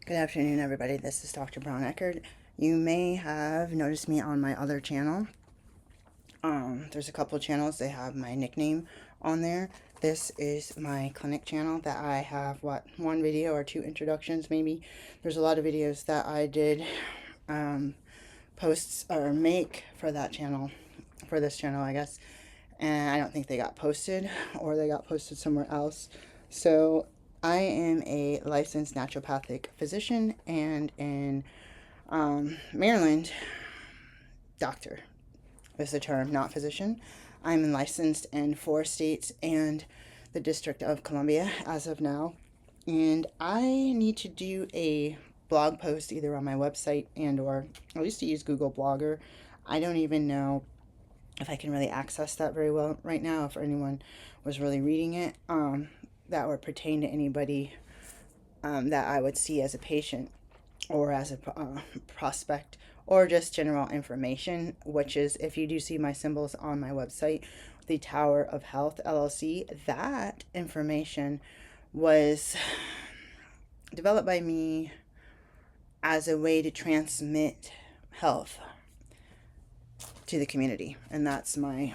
Good afternoon, everybody. This is Dr. Brown-Echerd. You may have noticed me on my other channel. There's a couple channels. They have my nickname on there. This is my clinic channel that I have, one video or two introductions maybe. There's a lot of videos that I did posts or make for that channel, for this channel, I guess. And I don't think they got posted, or they got posted somewhere else. So I am a licensed naturopathic physician and in Maryland, doctor is the term, not physician. I'm licensed in 4 states and the District of Columbia as of now. And I need to do a blog post either on my website or I used to use Google Blogger. I don't even know if I can really access that very well right now, if anyone was really reading it. That would pertain to anybody that I would see as a patient or as a prospect, or just general information, which is, if you do see my symbols on my website, the Tower of Health LLC, that information was developed by me as a way to transmit health to the community, and that's my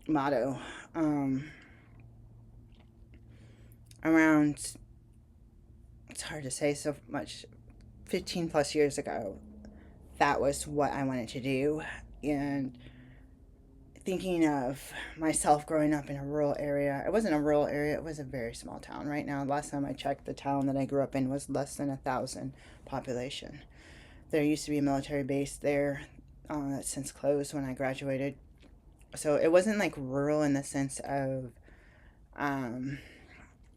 motto. Around, it's hard to say so much, 15 plus years ago, that was what I wanted to do. And thinking of myself growing up in a rural area, it wasn't a rural area, it was a very small town. Right now, last time I checked, the town that I grew up in was less than 1,000 population. There used to be a military base there that's since closed when I graduated. So it wasn't like rural in the sense of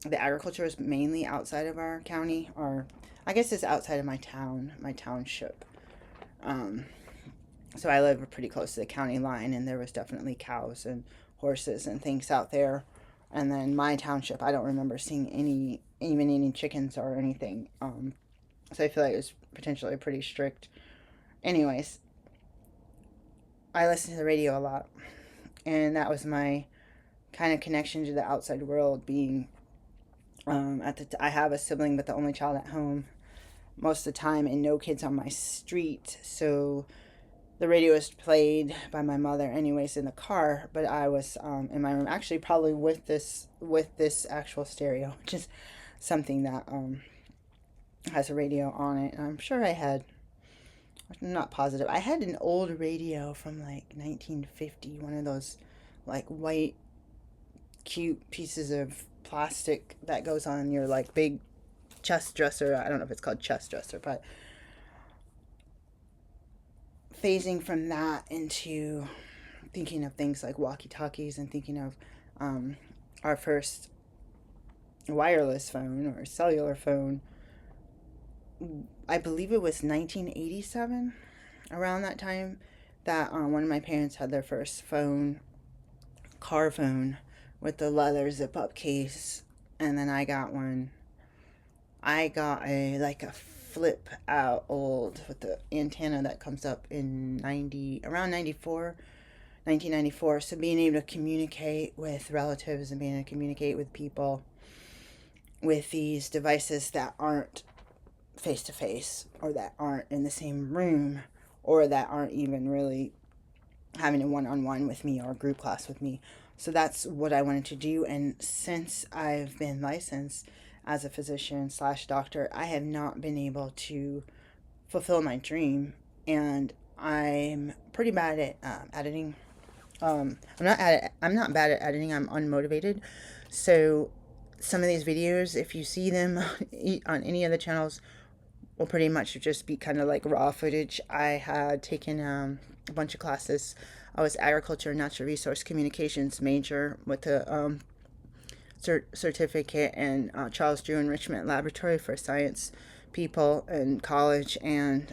the agriculture is mainly outside of our county, or I guess it's outside of my town, my township. So I live pretty close to the county line, and there was definitely cows and horses and things out there. And then my township, I don't remember seeing even any chickens or anything. So I feel like it was potentially pretty strict. Anyways, I listened to the radio a lot, and that was my kind of connection to the outside world, being I have a sibling, but the only child at home most of the time, and no kids on my street. So the radio was played by my mother anyways in the car, but I was in my room, actually probably with this actual stereo, which is something that has a radio on it. And I'm sure I'm not positive. I had an old radio from like 1950, one of those like white cute pieces of plastic that goes on your like big chest dresser. I don't know if it's called chest dresser, but phasing from that into thinking of things like walkie-talkies and thinking of our first wireless phone or cellular phone. I believe it was 1987, around that time, that one of my parents had their first phone, car phone, with the leather zip-up case. And then I got one. I got a flip out old with the antenna that comes up in around 1994. So being able to communicate with relatives and being able to communicate with people with these devices that aren't face to face, or that aren't in the same room, or that aren't even really having a one-on-one with me or a group class with me. So that's what I wanted to do. And since I've been licensed as a physician / doctor, I have not been able to fulfill my dream. And I'm pretty bad at editing. I'm not bad at editing. I'm unmotivated. So some of these videos, if you see them on any of the channels, will pretty much just be kind of like raw footage. I had taken a bunch of classes. I was agriculture and natural resource communications major with a certificate in Charles Drew Enrichment Laboratory for science people in college, and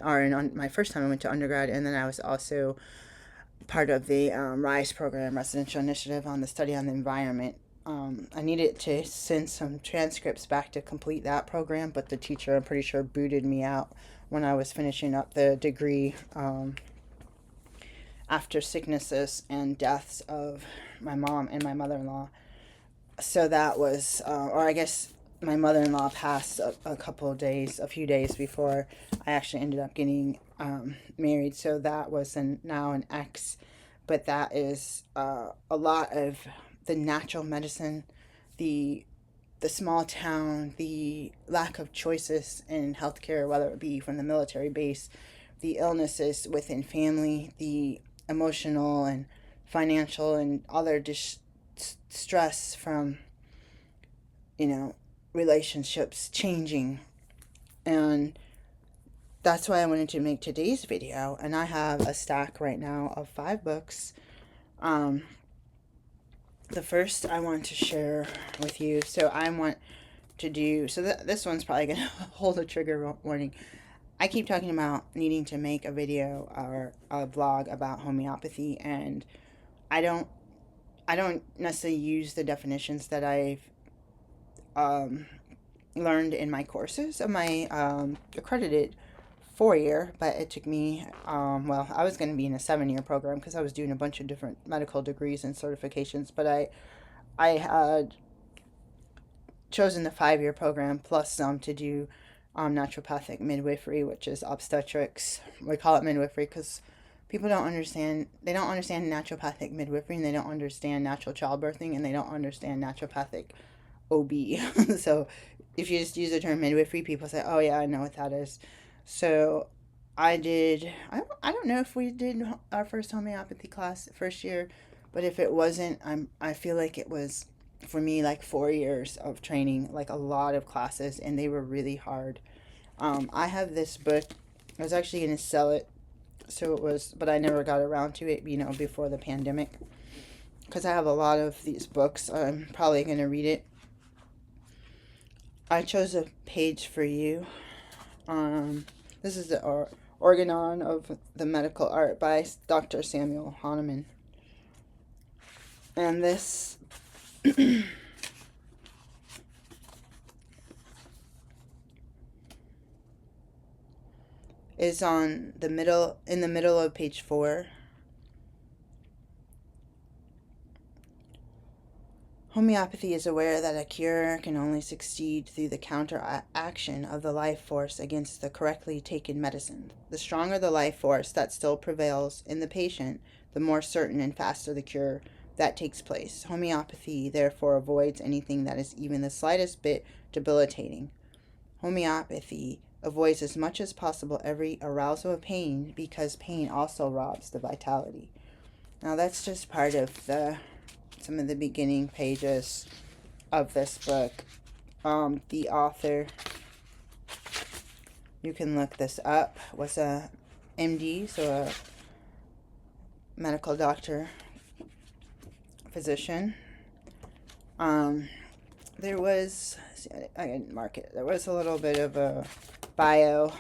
my first time I went to undergrad. And then I was also part of the RISE program, Residential Initiative on the Study on the Environment. I needed to send some transcripts back to complete that program, but the teacher, I'm pretty sure, booted me out when I was finishing up the degree after sicknesses and deaths of my mom and my mother-in-law. So that was, or I guess my mother-in-law passed a few days before I actually ended up getting married. So that was now an ex, but that is a lot of the natural medicine, the small town, the lack of choices in healthcare, whether it be from the military base, the illnesses within family, the emotional and financial and other stress from, relationships changing. And that's why I wanted to make today's video. And I have a stack right now of 5 books. The first I want to share with you, this one's probably going to hold a trigger warning. I keep talking about needing to make a video or a vlog about homeopathy, and I don't necessarily use the definitions that I've learned in my courses of my accredited 4-year, but it took me, I was going to be in a 7-year program because I was doing a bunch of different medical degrees and certifications, but I had chosen the 5-year program plus some to do naturopathic midwifery, which is obstetrics. We call it midwifery because people don't understand naturopathic midwifery, and they don't understand natural childbirthing, and they don't understand naturopathic OB. So if you just use the term midwifery, people say, oh yeah, I know what that is. So I don't know if we did our first homeopathy class first year, but if it wasn't, I feel like it was, for me, like 4 years of training, like a lot of classes, and they were really hard. I have this book. I was actually going to sell it, but I never got around to it, before the pandemic, because I have a lot of these books. I'm probably going to read it. I chose a page for you. This is the Organon of the Medical Art by Dr. Samuel Hahnemann. And this is in the middle of page 4. Homeopathy is aware that a cure can only succeed through the counteraction of the life force against the correctly taken medicine. The stronger the life force that still prevails in the patient, the more certain and faster the cure that takes place. Homeopathy therefore avoids anything that is even the slightest bit debilitating. Homeopathy avoids as much as possible every arousal of pain, because pain also robs the vitality. Now that's just part of some of the beginning pages of this book. The author, you can look this up, was a MD, so a medical doctor, physician. There was, I didn't mark it, there was a little bit of a bio.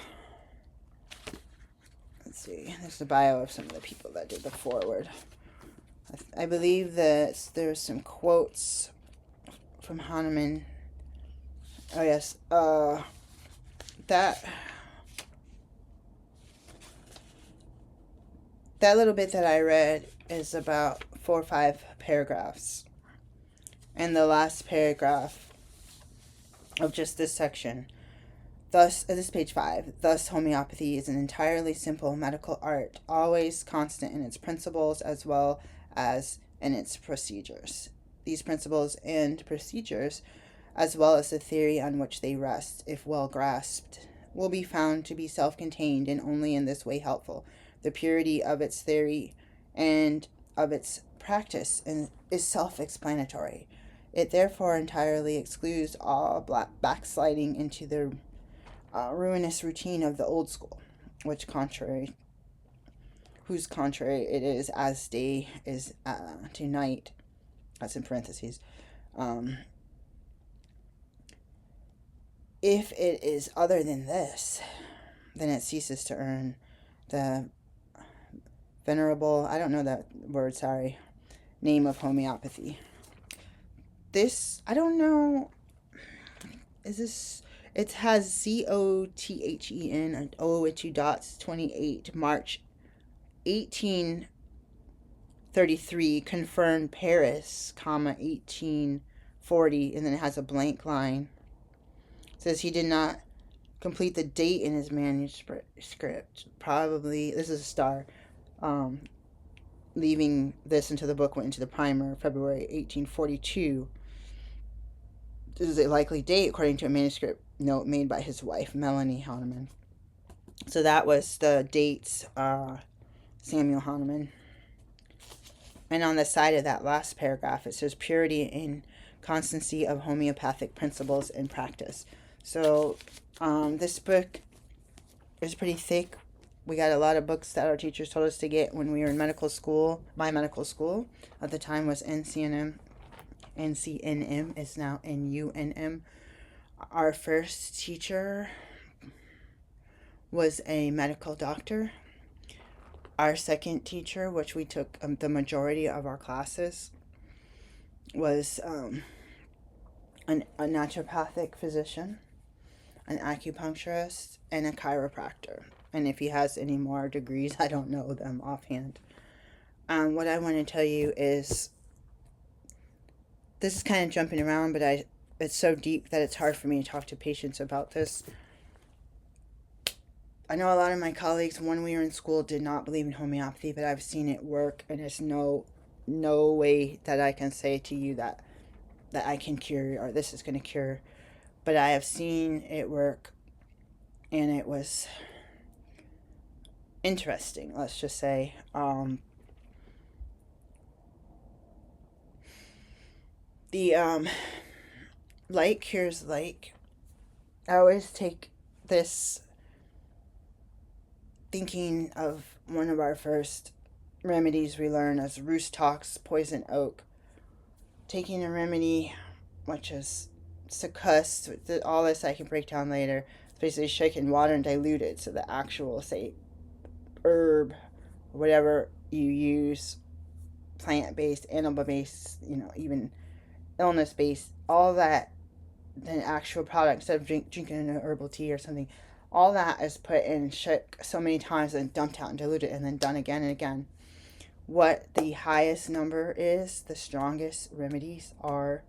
Let's see, there's the bio of some of the people that did the foreword. I believe that there's some quotes from Hahnemann. Oh yes, that little bit that I read is about 4 or 5 paragraphs. And the last paragraph of just this section, this is page 5. Thus, homeopathy is an entirely simple medical art, always constant in its principles as well as in its procedures. These principles and procedures, as well as the theory on which they rest, if well grasped, will be found to be self-contained and only in this way helpful. The purity of its theory and of its practice is self-explanatory. It therefore entirely excludes all backsliding into the ruinous routine of the old school, whose contrary it is as day is to night. That's in parentheses. If it is other than this, then it ceases to earn the venerable, I don't know that word, sorry, name of homeopathy. This, I don't know, is this, it has COTHEN and O with 2 dots, 28, March 1833, confirmed Paris, 1840, and then it has a blank line. says he did not complete the date in his manuscript. Probably, this is a star, leaving this into the book, went into the primer, February 1842. This is a likely date according to a manuscript note made by his wife, Melanie Hahnemann. So that was the dates, Samuel Hahnemann. And on the side of that last paragraph, it says purity and constancy of homeopathic principles in practice. So this book is pretty thick. We got a lot of books that our teachers told us to get when we were in medical school. My medical school at the time was NCNM. NCNM is now NUNM. Our first teacher was a medical doctor. Our second teacher, which we took the majority of our classes, was a naturopathic physician, an acupuncturist, and a chiropractor. And if he has any more degrees, I don't know them offhand. What I want to tell you is, this is kind of jumping around, but it's so deep that it's hard for me to talk to patients about this. I know a lot of my colleagues, when we were in school, did not believe in homeopathy, but I've seen it work, and there's no way that I can say to you that I can cure, or this is going to cure. But I have seen it work, and it was interesting, let's just say. The like cures like. I always take this thinking of one of our first remedies we learned as roost tox, poison oak. Taking a remedy, which is succussed, all this I can break down later. It's basically shaken water and diluted, so the actual, say, herb, whatever you use, plant-based, animal-based, even illness-based, all that, the actual product, instead of drinking an herbal tea or something, all that is put in, shook so many times and dumped out and diluted and then done again and again. What the highest number is, the strongest remedies are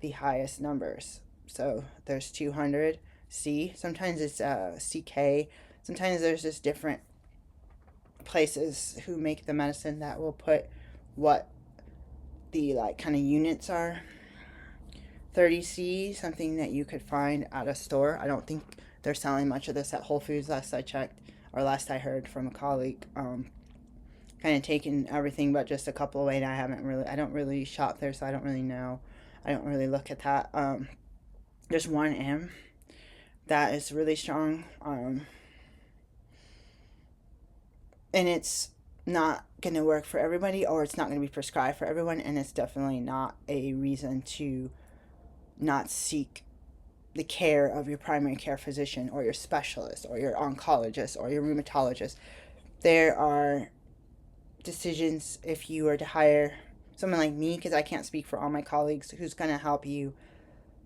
the highest numbers. So there's 200 C. Sometimes it's CK. Sometimes there's just different places who make the medicine that will put what the kind of units are. 30C, something that you could find at a store. I don't think they're selling much of this at Whole Foods last I checked, or last I heard from a colleague. Kind of taking everything but just a couple away, and I don't really shop there, so I don't really know. I don't really look at that. There's 1M that is really strong, and it's not going to work for everybody, or it's not going to be prescribed for everyone, and it's definitely not a reason to not seek the care of your primary care physician or your specialist or your oncologist or your rheumatologist. There are decisions if you were to hire someone like me, because I can't speak for all my colleagues, who's going to help you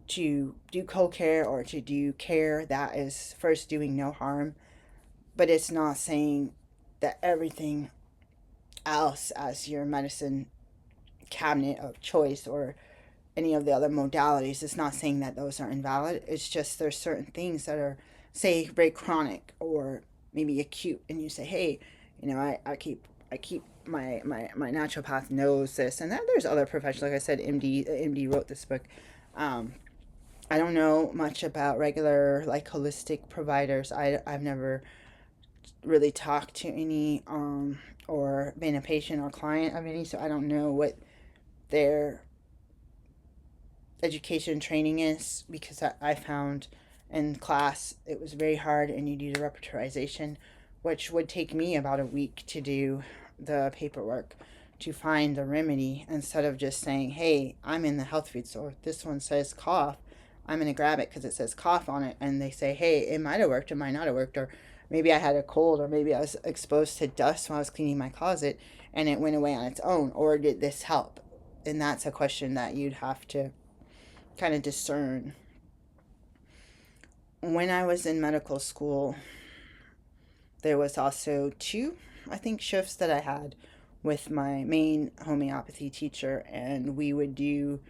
to do co-care or to do care that is first doing no harm. But it's not saying that everything else as your medicine cabinet of choice or any of the other modalities, it's not saying that those are invalid. It's just there's certain things that are, say, very chronic or maybe acute, and you say, hey, I keep my naturopath knows this, and then there's other professionals. Like I said, MD wrote this book. I don't know much about regular holistic providers. I've never really talked to any or been a patient or client of any, so I don't know what their education training is, because I found in class it was very hard, and you did a repertorization, which would take me about a week to do the paperwork to find the remedy, instead of just saying, hey, I'm in the health food store, this one says cough, I'm going to grab it because it says cough on it, and they say, hey, it might have worked, it might not have worked, or maybe I had a cold, or maybe I was exposed to dust when I was cleaning my closet and it went away on its own, or did this help? And that's a question that you'd have to kind of discern. When I was in medical school, there was also 2, I think, shifts that I had with my main homeopathy teacher, and we would do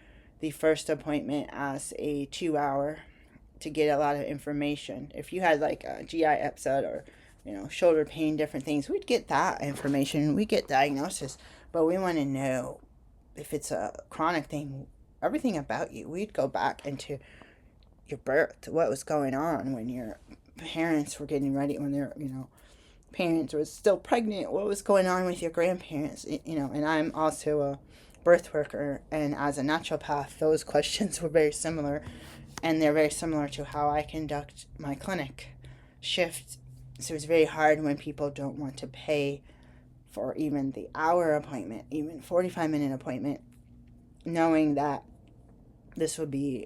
the first appointment as a 2-hour to get a lot of information. If you had like a GI upset or, shoulder pain, different things, we'd get that information. We get diagnosis, but we want to know if it's a chronic thing, everything about you. We'd go back into your birth, what was going on when your parents were getting ready, when their, parents were still pregnant, what was going on with your grandparents, and I'm also a birth worker, and as a naturopath, those questions were very similar, and they're very similar to how I conduct my clinic shift. So it's very hard when people don't want to pay for even the hour appointment, even 45-minute appointment, knowing that this would be,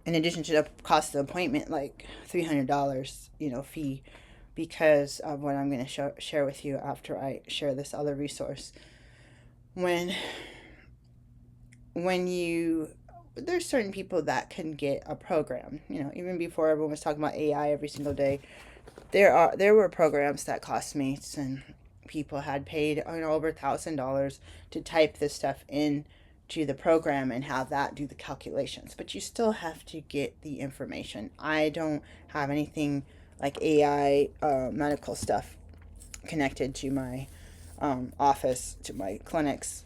in addition to the cost of the appointment, like $300, fee, because of what I'm going to share with you after I share this other resource. When there's certain people that can get a program, even before everyone was talking about AI every single day, there were programs that cost me, and people had paid over $1,000 to type this stuff in to the program and have that do the calculations, but you still have to get the information. I don't have anything like AI medical stuff connected to my office, to my clinics,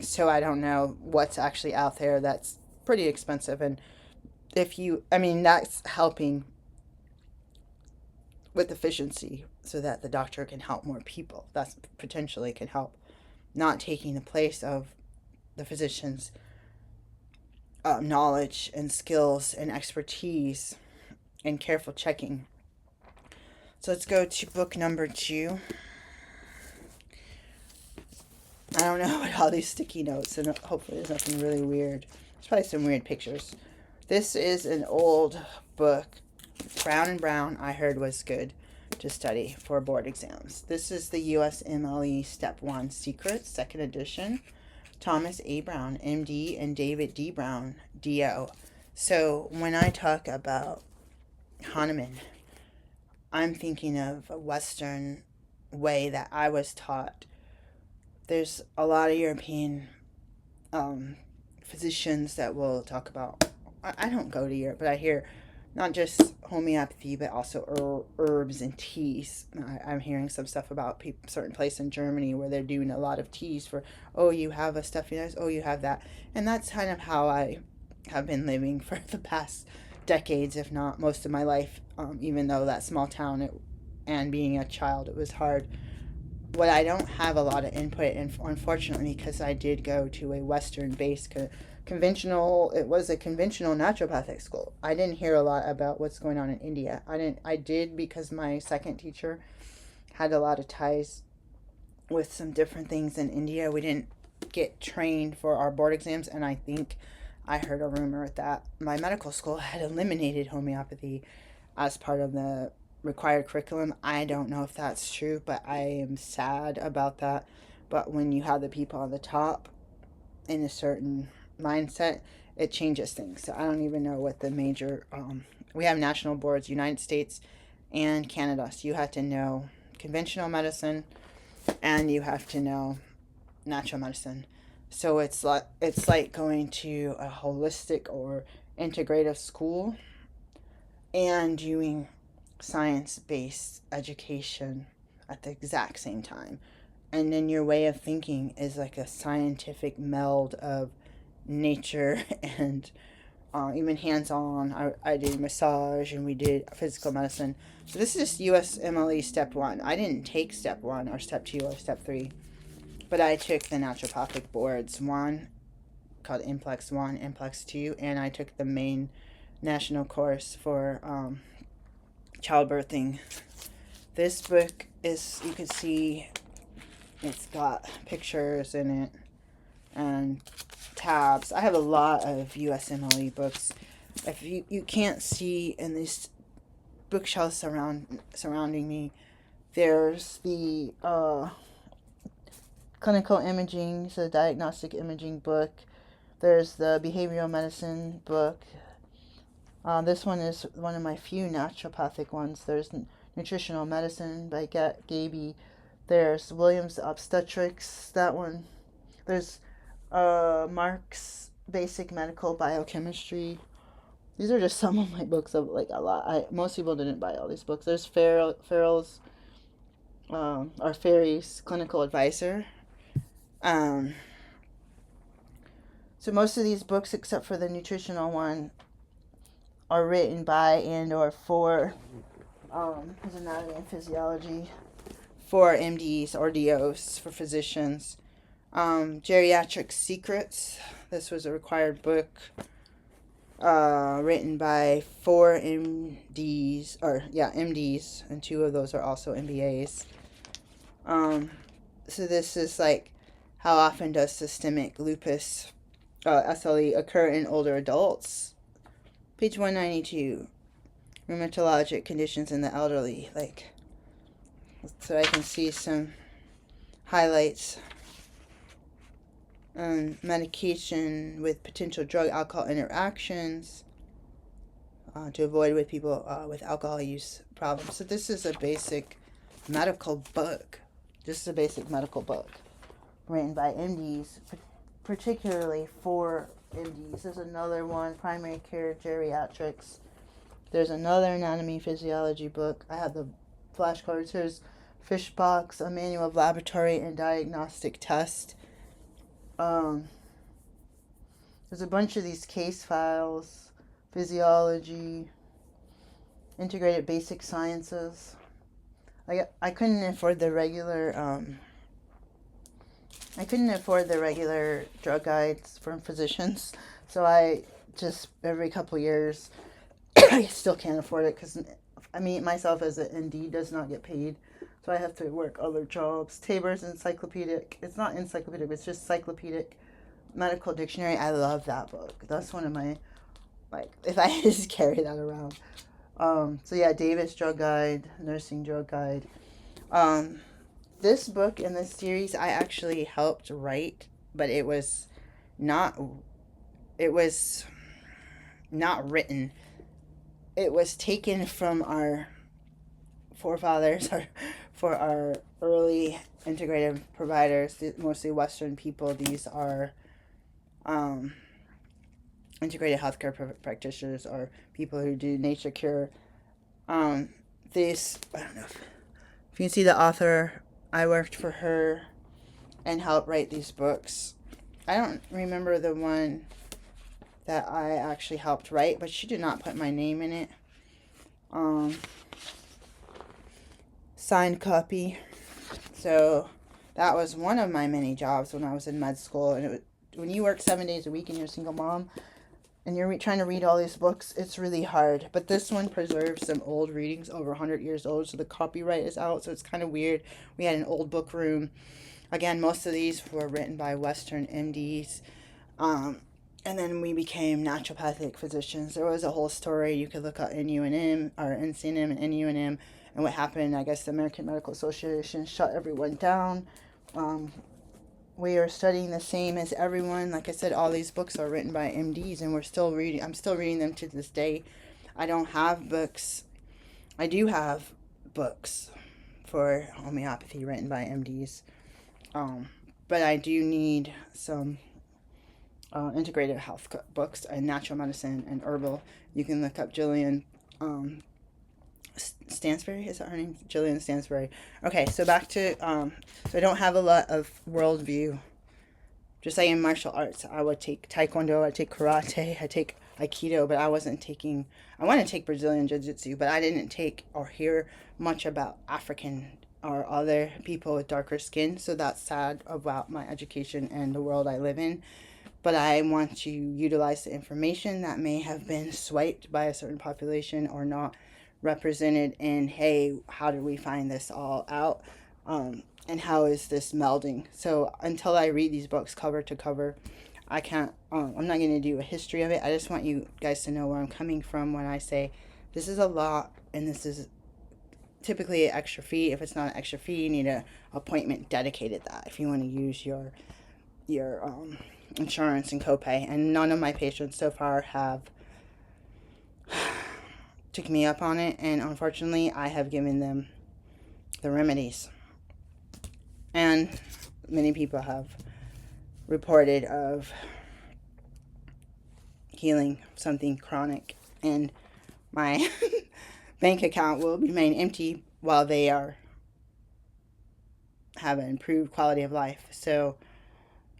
so I don't know what's actually out there that's pretty expensive. And that's helping with efficiency so that the doctor can help more people. That's potentially can help, not taking the place of the physician's knowledge and skills and expertise and careful checking. So let's go to book number 2. I don't know what all these sticky notes, and hopefully there's nothing really weird. There's probably some weird pictures. This is an old book. Brown and Brown, I heard, was good to study for board exams. This is the USMLE Step 1 Secrets, 2nd edition. Thomas A. Brown, MD, and David D. Brown, DO. So when I talk about Hahnemann, I'm thinking of a Western way that I was taught. There's a lot of European physicians that will talk about, I don't go to Europe, but I hear not just homeopathy, but also herbs and teas. I'm hearing some stuff about certain place in Germany where they're doing a lot of teas for, you have a stuffy nose, you have that. And that's kind of how I have been living for the past decades, if not most of my life, even though that small town and being a child, it was hard. What I don't have a lot of input, and unfortunately, because I did go to a Western-based it was a conventional naturopathic school. I didn't hear a lot about what's going on in India. I did because my second teacher had a lot of ties with some different things in India. We didn't get trained for our board exams, and I think I heard a rumor that my medical school had eliminated homeopathy as part of the required curriculum. I don't know if that's true, but I am sad about that. But when you have the people on the top in a certain mindset, it changes things. So I don't even know what the major we have national boards, United States and Canada, so you have to know conventional medicine and you have to know natural medicine. So it's like going to a holistic or integrative school and doing science-based education at the exact same time. And then your way of thinking is like a scientific meld of nature and even hands-on. I did massage and we did physical medicine. So this is just USMLE Step 1. I didn't take Step 1 or Step 2 or Step 3, but I took the naturopathic boards, one called NPLEX 1, NPLEX 2, and I took the main national course for childbirthing. This book is, you can see, it's got pictures in it and tabs. I have a lot of USMLE books. If you can't see in these bookshelves surrounding me, there's the clinical imaging, so the diagnostic imaging book. There's the behavioral medicine book. This one is one of my few naturopathic ones. There's nutritional medicine by Gaby. There's Williams Obstetrics, that one. There's Mark's Basic Medical Biochemistry. These are just some of my books of like a lot. Most people didn't buy all these books. There's Farrell's our Fairy's Clinical Advisor. So most of these books, except for the nutritional one, are written by and or for his Anatomy and Physiology, for MDs or DOs, for physicians. Geriatric Secrets. This was a required book written by 4 MDs, MDs, and 2 of those are also MBAs. So this is like, how often does systemic lupus, SLE, occur in older adults? Page 192. Rheumatologic conditions in the elderly. Like, so I can see some highlights. Medication with potential drug-alcohol interactions to avoid with people with alcohol use problems. So this is a basic medical book. This is a basic medical book written by MDs, particularly for MDs. There's another one, Primary Care Geriatrics. There's another Anatomy Physiology book. I have the flashcards. Here's Fishbox, a manual of laboratory and diagnostic test. There's a bunch of these case files, physiology, integrated basic sciences. I couldn't afford the regular drug guides from physicians, so I just every couple years I still can't afford it because I mean myself as an ND does not get paid, so I have to work other jobs. Tabor's encyclopedic. It's not encyclopedic, it's just Cyclopedic Medical Dictionary. I love that book. That's one of my, like, if I just carry that around. So yeah, Davis Drug Guide, Nursing Drug Guide. This book in this series I actually helped write, but it was not written. It was taken from our forefathers, for our early integrative providers, mostly Western people. These are integrated healthcare practitioners or people who do nature cure. These, I don't know if you can see the author. I worked for her and helped write these books. I don't remember the one that I actually helped write, but she did not put my name in it. Signed copy. So that was one of my many jobs when I was in med school. And when you work 7 days a week and you're a single mom and you're trying to read all these books, it's really hard. But this one preserves some old readings, over 100 years old, so the copyright is out, so it's kind of weird. We had an old book room. Again, most of these were written by Western MDs. And then we became naturopathic physicians. There was a whole story. You could look at NUNM, or NCNM and NUNM, and what happened. I guess the American Medical Association shut everyone down. We are studying the same as everyone. Like I said, all these books are written by MDs, and we're still reading. I'm still reading them to this day. I don't have books. I do have books for homeopathy written by MDs, but I do need some integrative health books and natural medicine and herbal. You can look up Jillian Stansbury, is that her name? Jillian Stansbury. Okay, so back to, so I don't have a lot of worldview. Just like in martial arts, I would take Taekwondo, I take Karate, I take Aikido, but I wasn't taking, I want to take Brazilian Jiu-Jitsu, but I didn't take or hear much about African or other people with darker skin, so that's sad about my education and the world I live in. But I want to utilize the information that may have been swiped by a certain population or not represented in, hey, how did we find this all out, and how is this melding? So until I read these books cover to cover, I can't, I'm not going to do a history of it. I just want you guys to know where I'm coming from when I say this is a lot, and this is typically an extra fee. If it's not an extra fee, you need an appointment dedicated that if you want to use your insurance and copay. And none of my patients so far have took me up on it, and unfortunately I have given them the remedies, and many people have reported of healing something chronic and my bank account will remain empty while they have an improved quality of life. So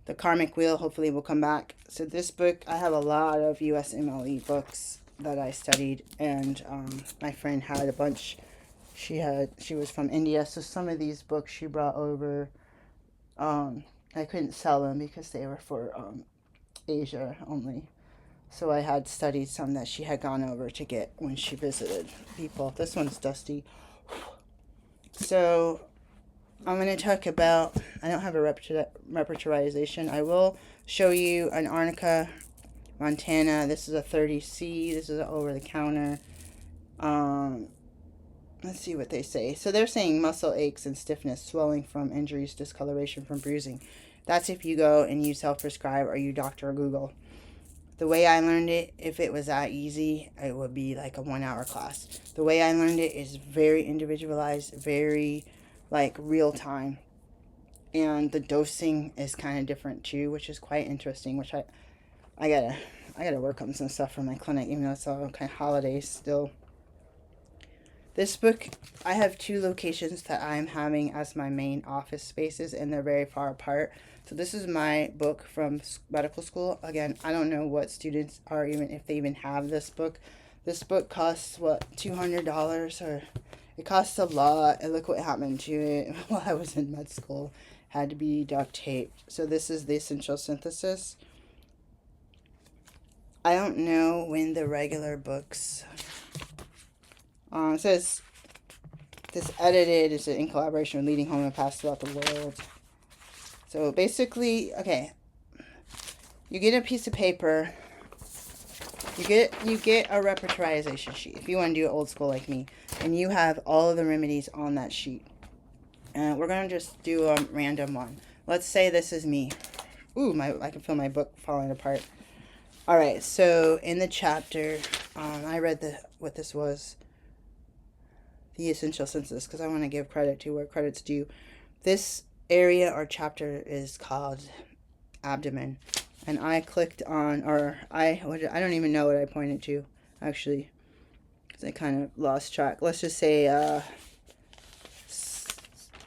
the karmic wheel hopefully will come back. So this book, I have a lot of USMLE books that I studied, and my friend had a bunch. She was from India, so some of these books she brought over. I couldn't sell them because they were for Asia only. So I had studied some that she had gone over to get when she visited people. This one's dusty. So I'm going to talk about, I don't have a repertorization. I will show you an Arnica Montana. This is a 30C. This is an over-the-counter. Let's see what they say. So they're saying muscle aches and stiffness, swelling from injuries, discoloration from bruising. That's if you go and you self-prescribe or you doctor or Google. The way I learned it, if it was that easy, it would be like a 1-hour class. The way I learned it is very individualized, very like real time. And the dosing is kind of different too, which is quite interesting, which I gotta work on some stuff for my clinic, even though it's all kind of holidays still. This book, I have 2 locations that I'm having as my main office spaces, and they're very far apart. So this is my book from medical school. Again, I don't know what students are, even if they even have this book. This book costs, what, $200? Or it costs a lot. And look what happened to it while I was in med school. Had to be duct taped. So this is the Essential Synthesis. I don't know when the regular books... it says, this edited is in collaboration with leading homeopaths throughout the world. So basically, okay, you get a piece of paper, you get a repertorization sheet, if you want to do it old school like me, and you have all of the remedies on that sheet. And we're going to just do a random one. Let's say this is me. Ooh, I can feel my book falling apart. Alright, so in the chapter, I read what this was. The Essential Synthesis, because I want to give credit to where credit's due. This area or chapter is called abdomen, and I clicked on, or I don't even know what I pointed to actually, because I kind of lost track. Let's just say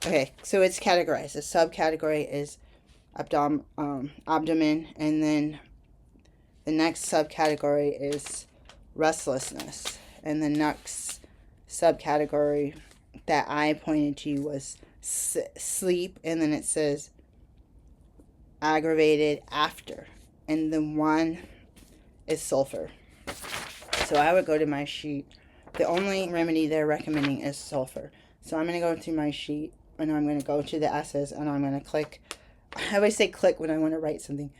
okay, so it's categorized. The subcategory is abdomen, and then the next subcategory is restlessness, and the next subcategory that I pointed to was sleep, and then it says aggravated after, and the one is sulfur. So I would go to my sheet. The only remedy they're recommending is sulfur. So I'm going to go to my sheet, and I'm going to go to the S's, and I'm going to click. I always say click when I want to write something.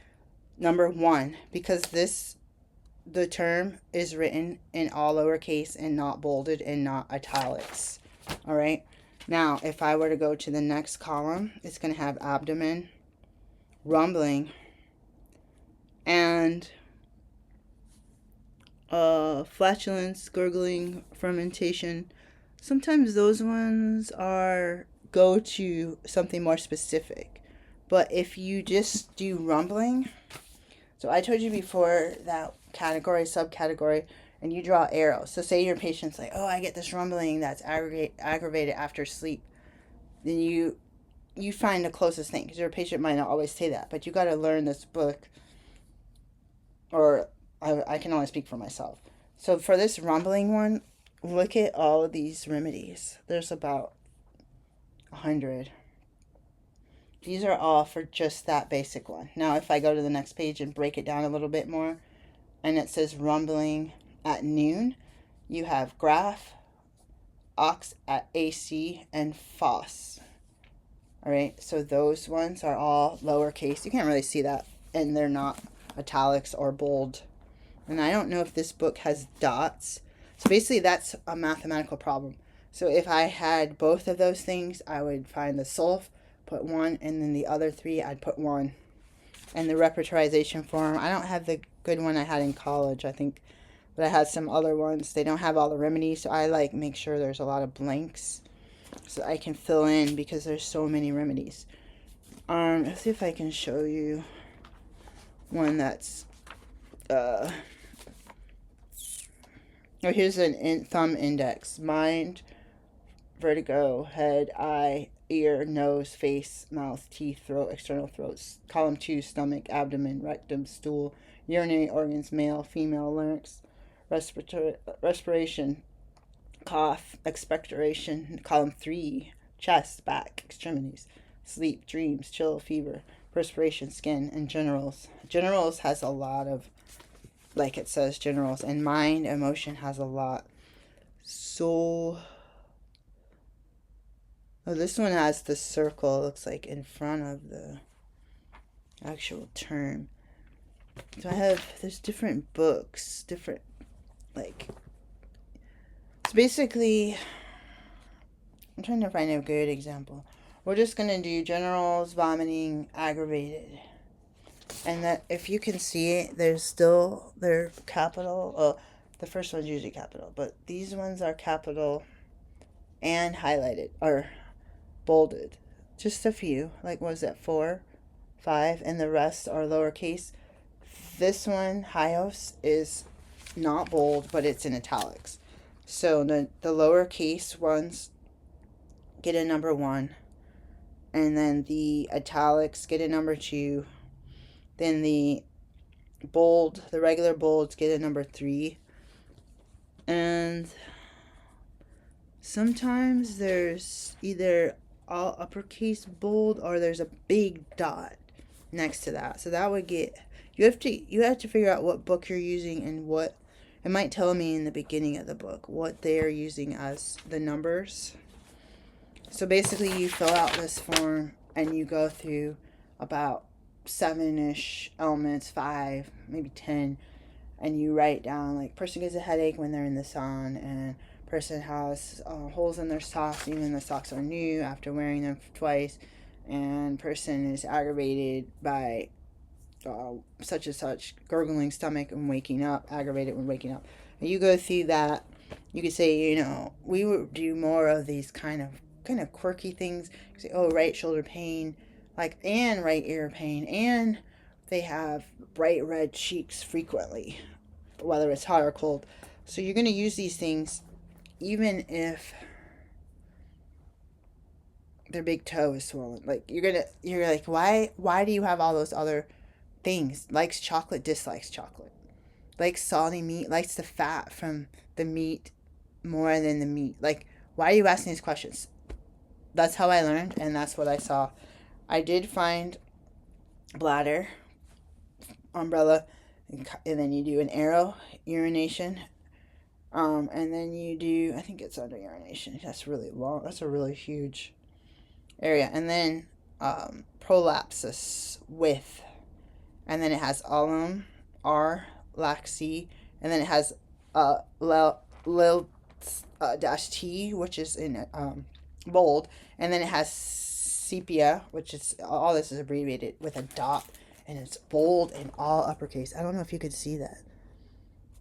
Number 1, because the term is written in all lowercase and not bolded and not italics. All right. Now, if I were to go to the next column, it's going to have abdomen, rumbling, and flatulence, gurgling, fermentation. Sometimes those ones go to something more specific. But if you just do rumbling, so I told you before that category, subcategory, and you draw arrows. So say your patient's like, oh, I get this rumbling that's aggravated after sleep. Then you find the closest thing, because your patient might not always say that, but you got to learn this book, or I can only speak for myself. So for this rumbling one, look at all of these remedies. There's about 100. These are all for just that basic one. Now, if I go to the next page and break it down a little bit more, and it says rumbling at noon, you have graph, ox at AC, and FOS. All right, so those ones are all lowercase. You can't really see that, and they're not italics or bold. And I don't know if this book has dots. So basically, that's a mathematical problem. So if I had both of those things, I would find the sulf, put 1, and then the other 3, I'd put 1. And the repertorization form, I don't have the good one I had in college, I think, but I had some other ones. They don't have all the remedies, so I make sure there's a lot of blanks so I can fill in, because there's so many remedies. Let's see if I can show you one that's Oh, here's an thumb index. Mind, vertigo, head, eye, ear, nose, face, mouth, teeth, throat, external throats. Column 2, stomach, abdomen, rectum, stool, urinary organs, male, female, larynx, respiration, cough, expectoration. Column 3, chest, back, extremities, sleep, dreams, chill, fever, perspiration, skin, and generals. Generals has a lot of, like it says, generals, and mind, emotion has a lot. Soul. Oh, this one has the circle, looks like, in front of the actual term. So there's different books, different, like, it's basically, I'm trying to find a good example. We're just going to do generals, vomiting, aggravated. And that, if you can see it, they're capital. Oh, the first one's usually capital, but these ones are capital and highlighted, or bolded. Just a few, like, what was that, 4, 5, and the rest are lowercase. This one, Hyos, is not bold, but it's in italics. So the lowercase ones get a number 1, and then the italics get a number 2, then the regular bolds get a number 3, and sometimes there's either all uppercase bold or there's a big dot next to that. So that would get, you have to figure out what book you're using and what, it might tell me in the beginning of the book what they're using as the numbers. So basically you fill out this form and you go through about 7-ish elements, 5, maybe 10, and you write down, like, person gets a headache when they're in the sun, and person has holes in their socks even the socks are new after wearing them twice, and person is aggravated by such and such, gurgling stomach and waking up, aggravated when waking up. And you go through that. You could say, we would do more of these kind of quirky things. You say, oh, right shoulder pain, like, and right ear pain, and they have bright red cheeks frequently, whether it's hot or cold. So you're going to use these things even if their big toe is swollen. Like, you're like, why do you have all those other things? Likes chocolate, dislikes chocolate. Likes salty meat, likes the fat from the meat more than the meat. Like, why are you asking these questions? That's how I learned, and that's what I saw. I did find bladder, umbrella, and then you do an arrow, urination, and then you do, I think it's under urination. That's really long. That's a really huge area. And then prolapsus with, and then it has alum, R, laxi, and then it has lil dash T, which is in bold, and then it has sepia, which is, all this is abbreviated with a dot, and it's bold and all uppercase. I don't know if you could see that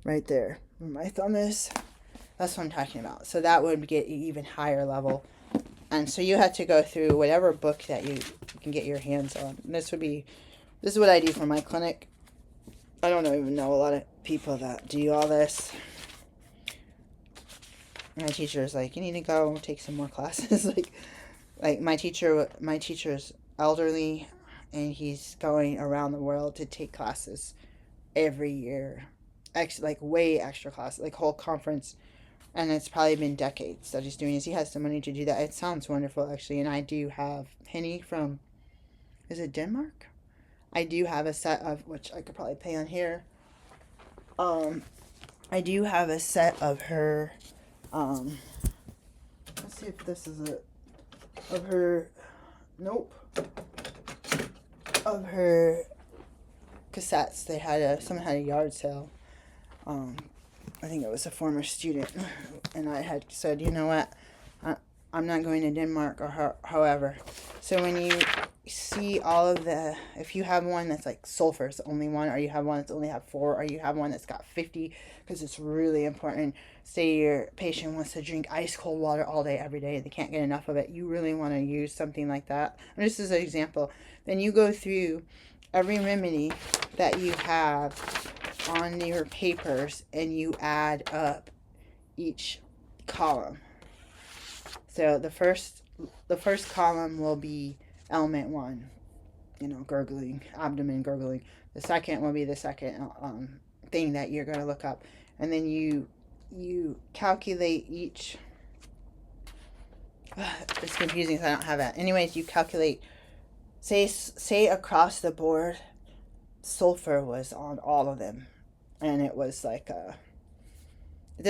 right there where my thumb is. That's what I'm talking about. So that would get even higher level. And so you have to go through whatever book that you can get your hands on. And this is what I do for my clinic. I don't even know a lot of people that do all this. My teacher is like, you need to go take some more classes. like my teacher's elderly, and he's going around the world to take classes every year. Like way extra classes, like whole conference. And it's probably been decades that he's doing this. He has the money to do that. It sounds wonderful, actually. And I do have Penny from, is it Denmark? I do have a set of, which I could probably pay on here. I do have a set of her, let's see if this is it, of her, nope, of her cassettes. Someone had a yard sale. I think it was a former student, and I had said, you know what, I'm not going to Denmark or however. So when you see all of the, if you have one that's like sulfur is the only one, or you have one that's only have 4, or you have one that's got 50, because it's really important. Say your patient wants to drink ice cold water all day, every day, and they can't get enough of it. You really want to use something like that. And this is an example. Then you go through every remedy that you have on your papers, and you add up each column. So the first column will be element 1, gurgling, abdomen gurgling. The second will be the second thing that you're going to look up, and then you calculate each. It's confusing because I don't have that. Anyways, you calculate. Say across the board, sulfur was on all of them, and it was like it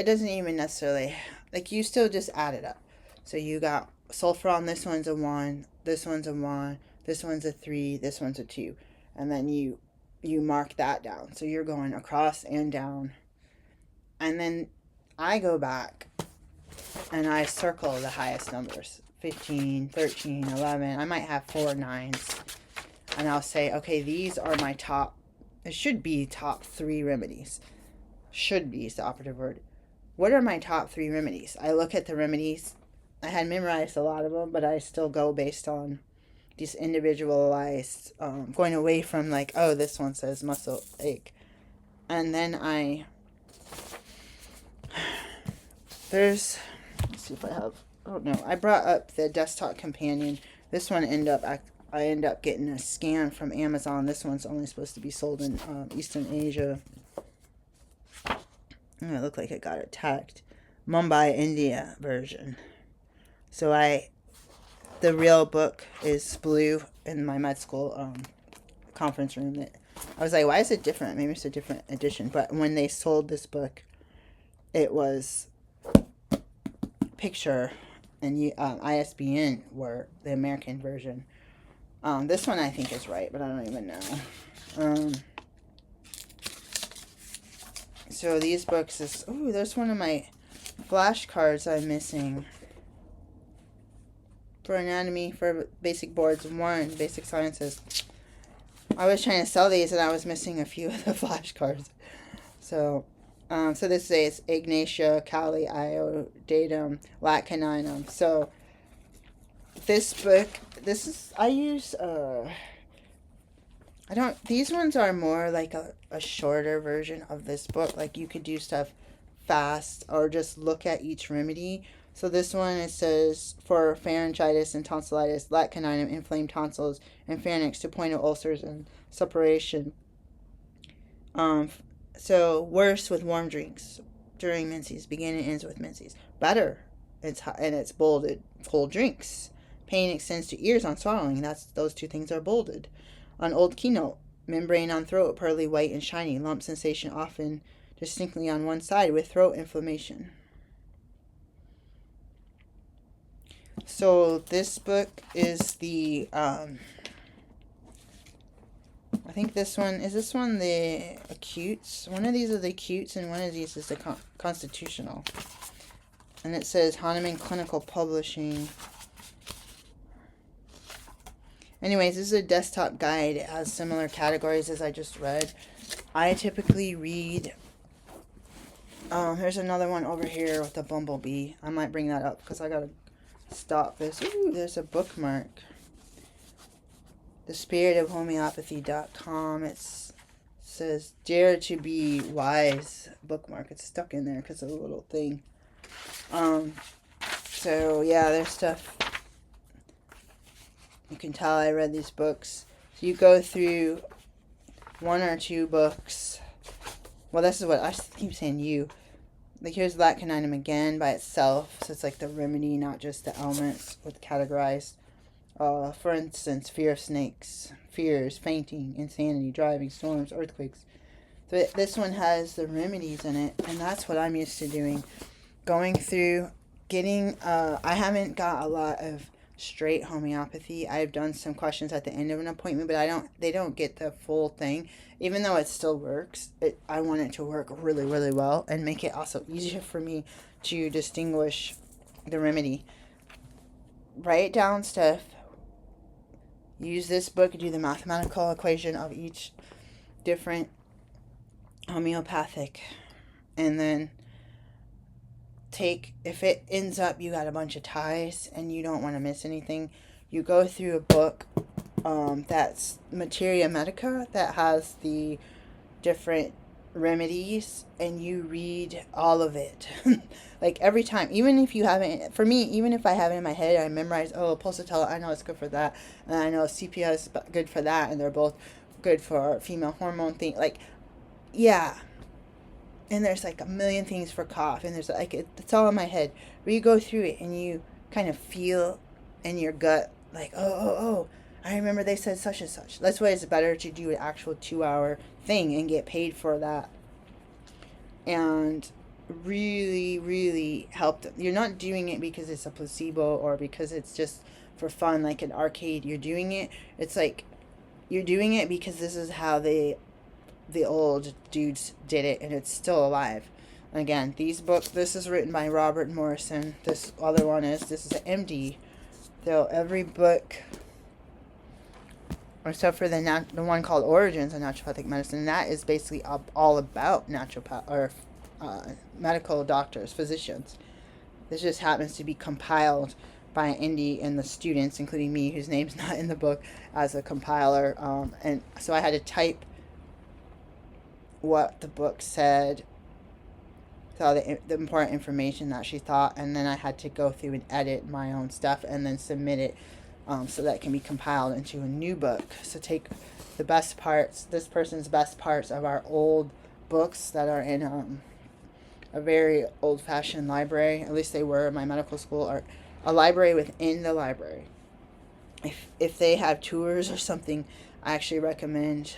doesn't even necessarily, like, you still just add it up. So you got sulfur on this one's a 1, this one's a 1, this one's a 3, this one's a 2, and then you mark that down. So you're going across and down, and then I go back and I circle the highest numbers, 15, 13, 11. I might have 4 9s, and I'll say, okay, these are my top. It should be top 3 remedies. Should be is the operative word. What are my top 3 remedies? I look at the remedies. I had memorized a lot of them, but I still go based on these individualized, going away from like, oh, this one says muscle ache. And then let's see if I have, oh no, I brought up the desktop companion. This one I end up getting a scan from Amazon. This one's only supposed to be sold in Eastern Asia. It looked like it got attacked. Mumbai, India version. So the real book is blue in my med school conference room. I was like, why is it different? Maybe it's a different edition. But when they sold this book, it was picture and ISBN were the American version. This one I think is right, but I don't even know. So these books is, there's one of my flashcards I'm missing. For anatomy, for basic boards 1, basic sciences. I was trying to sell these and I was missing a few of the flashcards. So this is Ignatia, Kali, Iodatum, Laccaninum. So this book, these ones are more like a shorter version of this book. Like, you could do stuff fast or just look at each remedy. So this one, it says, for pharyngitis and tonsillitis, Laccaninum, inflamed tonsils, and pharynx to point of ulcers and suppuration. So worse with warm drinks during menses, begin and ends with menses. Better, it's bolded, cold drinks. Pain extends to ears on swallowing. Those 2 things are bolded. On old keynote, membrane on throat, pearly white and shiny, lump sensation often distinctly on one side with throat inflammation. So this book is the, I think this one the acutes? One of these are the acutes and one of these is the constitutional. And it says Hahnemann Clinical Publishing. Anyways, this is a desktop guide. It has similar categories as I just read. I typically read, here's another one over here with the bumblebee. I might bring that up because I gotta stop this. Ooh, there's a bookmark. The spirit of homeopathy.com. It says dare to be wise bookmark. It's stuck in there because of a little thing. So yeah, there's stuff. You can tell I read these books. So you go through 1 or 2 books. Well, this is what I keep saying. Like, here's Laccaninum again by itself. So it's like the remedy, not just the elements with categorized. For instance, fear of snakes, fears, fainting, insanity, driving, storms, earthquakes. So this one has the remedies in it, and that's what I'm used to doing. Going through, getting, I haven't got a lot of straight homeopathy. I've done some questions at the end of an appointment, but they don't get the full thing. Even though it still works, I want it to work really, really well and make it also easier for me to distinguish the remedy. Write down stuff. Use this book to do the mathematical equation of each different homeopathic. And then if it ends up you got a bunch of ties and you don't want to miss anything, you go through a book that's Materia Medica that has the different remedies and you read all of it. Like every time, even if you haven't, for me, even if I have it in my head, I memorize, oh, pulsatilla, I know it's good for that, and I know CPS is good for that, and they're both good for female hormone thing. Like, yeah. And there's like a million things for cough, and there's like, it's all in my head. But you go through it and you kind of feel in your gut, like, oh, I remember they said such and such. That's why it's better to do an actual 2-hour thing and get paid for that. And really, really help them. You're not doing it because it's a placebo or because it's just for fun, like an arcade. You're doing it. It's like you're doing it because this is how the old dudes did it, and it's still alive. And again, this is written by Robert Morrison. This other one this is an MD. So every book, except for the one called Origins of Naturopathic Medicine, that is basically all about naturopath or medical doctors, physicians. This just happens to be compiled by an MD and the students, including me, whose name's not in the book, as a compiler. And so I had to type what the book said, all the important information that she thought, and then I had to go through and edit my own stuff and then submit it so that it can be compiled into a new book. So take the best parts, this person's best parts of our old books that are in a very old-fashioned library, at least they were in my medical school, or a library within the library. If they have tours or something, I actually recommend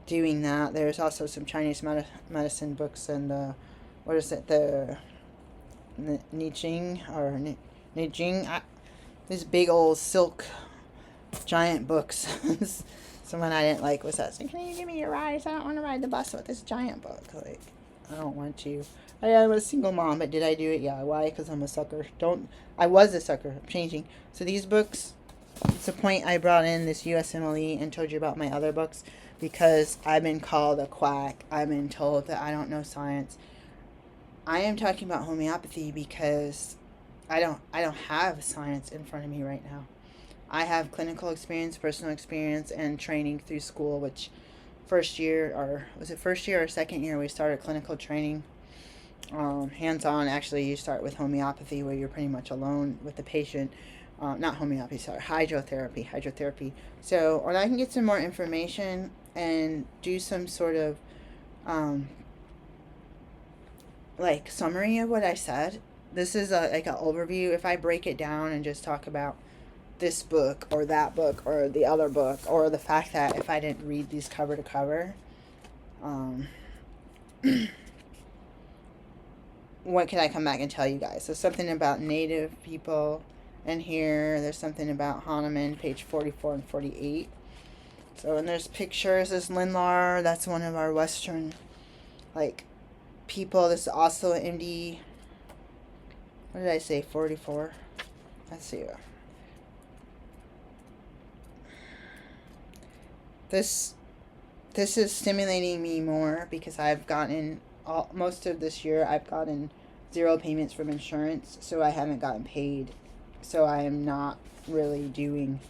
doing that. There's also some Chinese medicine books and the Nijing or Nijing, these big old silk giant books. Someone I didn't like was that saying, "Can you give me your rides? I don't want to ride the bus with this giant book." Like, I don't want to. I was a single mom, but did I do it? Yeah. Why? Because I'm a sucker. I was a sucker. I'm changing. So these books, it's the point I brought in this USMLE and told you about my other books, because I've been called a quack. I've been told that I don't know science. I am talking about homeopathy because I don't have science in front of me right now. I have clinical experience, personal experience, and training through school, which first year or second year we started clinical training. Hands-on, actually, you start with homeopathy, where you're pretty much alone with the patient. Not homeopathy, sorry, hydrotherapy. So when I can get some more information and do some sort of like summary of what I said, this is like an overview. If I break it down and just talk about this book or that book or the other book, or the fact that if I didn't read these cover to cover, what can I come back and tell you guys? So something about native people in here. There's something about Hahnemann, page 44 and 48. So, and there's pictures. There's Lindlar. That's one of our Western, like, people. This is also an MD. What did I say? 44? Let's see. This is stimulating me more because I've gotten most of this year I've gotten 0 payments from insurance, so I haven't gotten paid. So I am not really doing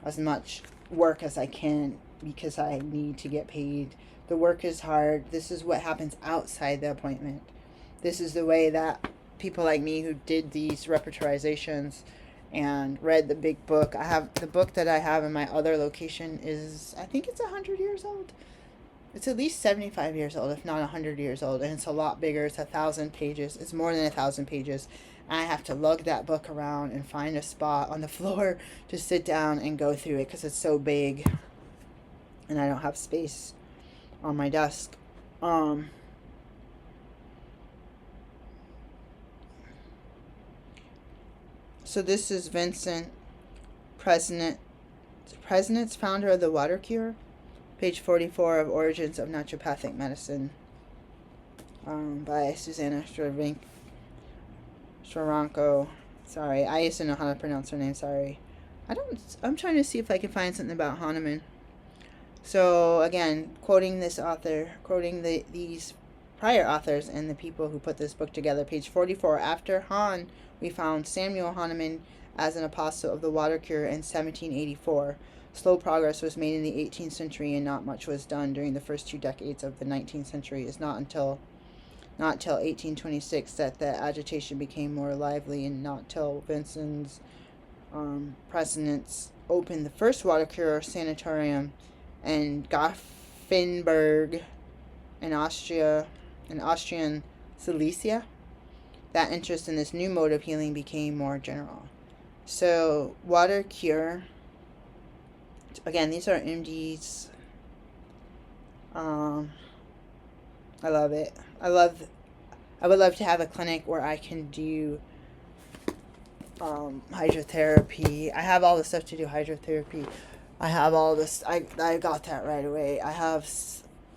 as much work as I can because I need to get paid. The work is hard. This is what happens outside the appointment. This is the way that people like me who did these repertorizations and read the big book. I have the book that I have in my other location is, I think it's 100 years old. It's at least 75 years old, if not 100 years old, and it's a lot bigger. It's 1,000 pages. It's more than 1,000 pages. And I have to lug that book around and find a spot on the floor to sit down and go through it because it's so big, and I don't have space on my desk. So this is Vincent, president's founder of the water cure, page 44 of Origins of Naturopathic Medicine, by Sussanna Czerankso. Sorry, I used to know how to pronounce her name. Sorry, I'm trying to see if I can find something about Hahnemann. So again, quoting this author, quoting these prior authors and the people who put this book together, page 44. After Hahn, we found Samuel Hahnemann as an apostle of the water cure in 1784. slow progress was made in the 18th century, and not much was done during the first 2 decades of the 19th century. It's not till 1826 that the agitation became more lively, and not till Vincent's precedents opened the first water cure sanatorium in Gothenburg in Austrian Silesia, that interest in this new mode of healing became more general. So, water cure, again, these are MDs. I love it. I would love to have a clinic where I can do hydrotherapy. I have all the stuff to do hydrotherapy. I have all this. I got that right away. I have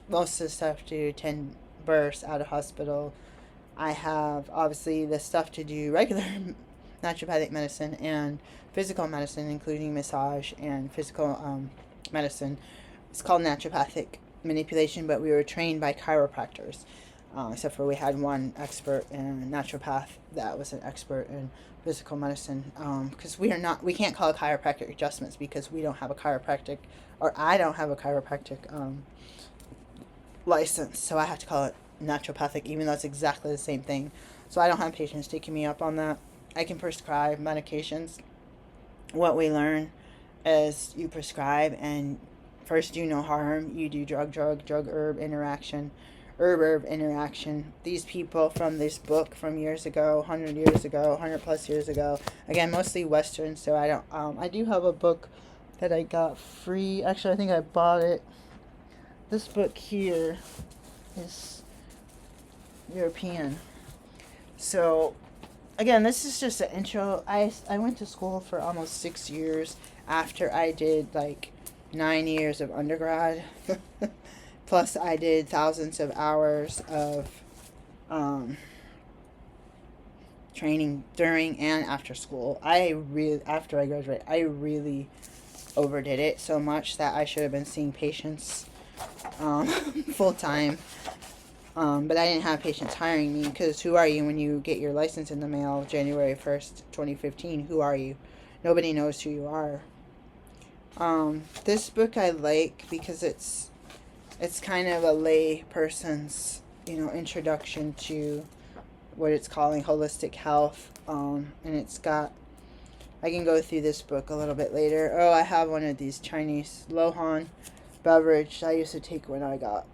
most of the stuff to do 10 births out of hospital. I have obviously the stuff to do regular naturopathic medicine and physical medicine, including massage and physical medicine. It's called naturopathic manipulation, but we were trained by chiropractors, except for we had one expert and naturopath that was an expert in physical medicine, because we can't call it chiropractic adjustments because we don't have a chiropractic, or I don't have a chiropractic license, so I have to call it naturopathic, even though it's exactly the same thing. So I don't have patients taking me up on that. I can prescribe medications. What we learn is you prescribe and first do no harm. You do drug-herb interaction, herb interaction. These people from this book from years ago, 100 years ago, 100 plus years ago, again, mostly Western, so I don't, I do have a book that I got free. Actually, I think I bought it. This book here is European. So, again, this is just an intro. I went to school for almost 6 years after I did like 9 years of undergrad. Plus, I did thousands of hours of training during and after school. After I graduated, I really overdid it so much that I should have been seeing patients full time. But I didn't have patients hiring me, because who are you when you get your license in the mail January 1st, 2015? Who are you? Nobody knows who you are. This book I like because it's kind of a lay person's, introduction to what it's calling holistic health. And it's got, I can go through this book a little bit later. Oh, I have one of these Chinese Lohan beverage I used to take when I got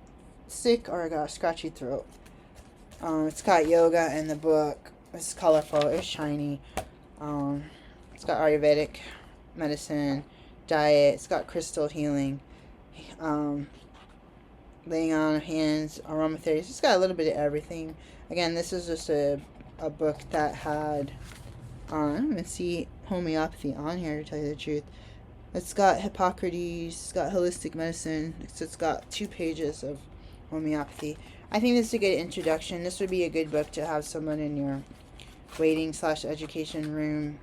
sick or I got a scratchy throat. It's got yoga in the book. It's colorful. It's shiny. It's got Ayurvedic medicine, diet. It's got crystal healing, laying on of hands, aromatherapy. It's got a little bit of everything. Again, this is just a book that had, I don't even see homeopathy on here, to tell you the truth. It's got Hippocrates. It's got holistic medicine. It's got 2 pages of homeopathy. I think this is a good introduction. This would be a good book to have someone in your waiting/education room.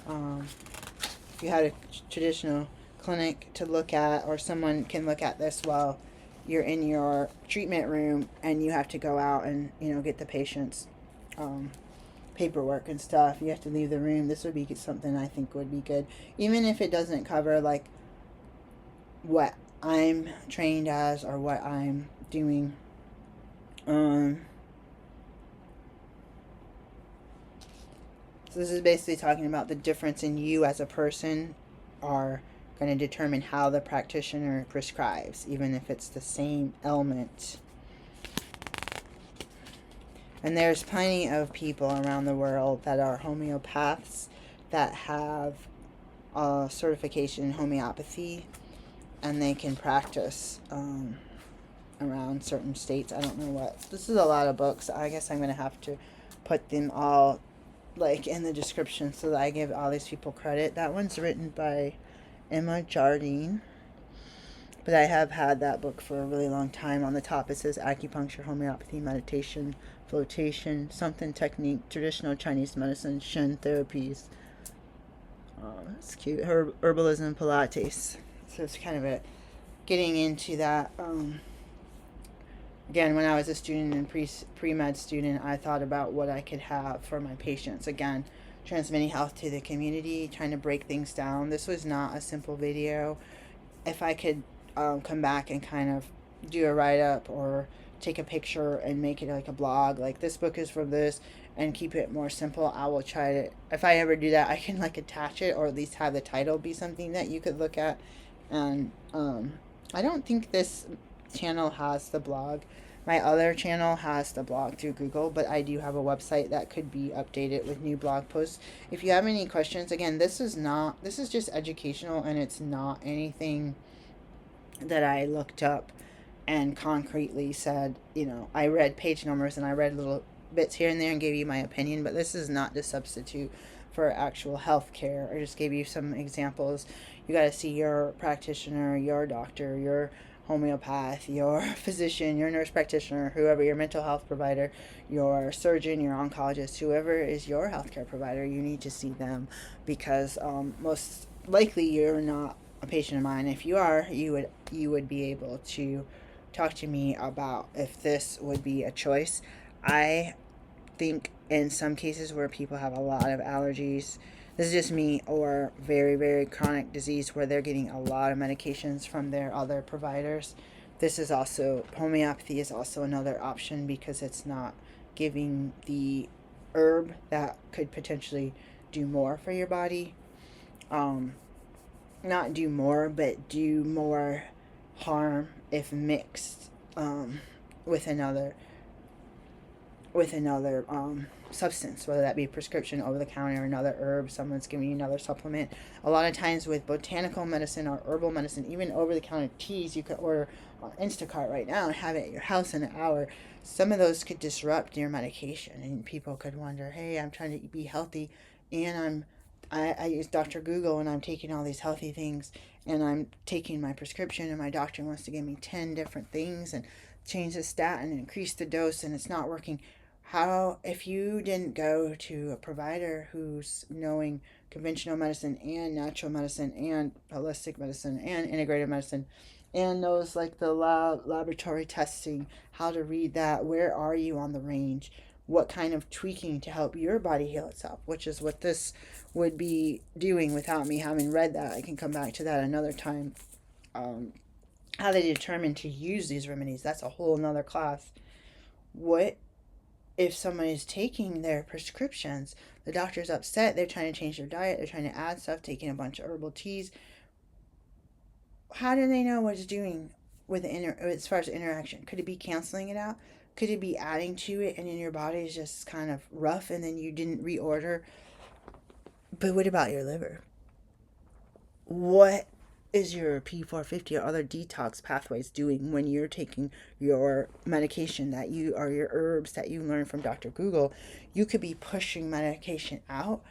If you had a traditional clinic to look at, or someone can look at this while you're in your treatment room and you have to go out and get the patient's paperwork and stuff. You have to leave the room. This would be something I think would be good, even if it doesn't cover like what I'm trained as or what I'm doing. So this is basically talking about the difference in you as a person are going to determine how the practitioner prescribes, even if it's the same ailment. And there's plenty of people around the world that are homeopaths that have a certification in homeopathy, and they can practice around certain states. I don't know what. This is a lot of books. I guess I'm going to have to put them all in the description so that I give all these people credit. That one's written by Emma Jardine, but I have had that book for a really long time. On the top it says acupuncture, homeopathy, meditation, flotation, something technique, traditional Chinese medicine, Shen therapies. That's cute. Herbalism, Pilates. So it's kind of getting into that. Again, when I was a student and pre-med student, I thought about what I could have for my patients. Again, transmitting health to the community, trying to break things down. This was not a simple video. If I could come back and kind of do a write-up or take a picture and make it like a blog, like this book is from this, and keep it more simple, I will try to. If I ever do that, I can like attach it, or at least have the title be something that you could look at. And I don't think this channel has the blog. My other channel has the blog through Google, but I do have a website that could be updated with new blog posts. If you have any questions, again, this is just educational, and it's not anything that I looked up and concretely said, I read page numbers and I read little bits here and there and gave you my opinion, but this is not to substitute for actual health care. I just gave you some examples. You got to see your practitioner, your doctor, your homeopath, your physician, your nurse practitioner, whoever, your mental health provider, your surgeon, your oncologist, whoever is your healthcare provider. You need to see them, because most likely you're not a patient of mine. If you are, you would be able to talk to me about if this would be a choice. I think in some cases where people have a lot of allergies, this is just me, or very, very chronic disease where they're getting a lot of medications from their other providers, this is also, homeopathy is also another option, because it's not giving the herb that could potentially do more for your body. Not do more, but do more harm if mixed with another substance, whether that be prescription, over the counter, another herb, someone's giving you another supplement. A lot of times with botanical medicine or herbal medicine, even over the counter teas you could order on Instacart right now and have it at your house in an hour. Some of those could disrupt your medication, and people could wonder, hey, I'm trying to be healthy, and I use Dr. Google, and I'm taking all these healthy things, and I'm taking my prescription, and my doctor wants to give me 10 different things and change the statin and increase the dose, and it's not working. How, if you didn't go to a provider who's knowing conventional medicine and natural medicine and holistic medicine and integrative medicine, and knows like the laboratory testing, how to read that, where are you on the range, what kind of tweaking to help your body heal itself, which is what this would be doing without me having read that. I can come back to that another time. How they determine to use these remedies, that's a whole nother class. What if someone is taking their prescriptions, the doctor's upset, they're trying to change their diet, they're trying to add stuff, taking a bunch of herbal teas. How do they know what it's doing with as far as interaction? Could it be canceling it out? Could it be adding to it, and then your body is just kind of rough, and then you didn't reorder? But what about your liver? What is your P450 or other detox pathways doing when you're taking your medication that you, or your herbs that you learn from Dr. Google? You could be pushing medication out,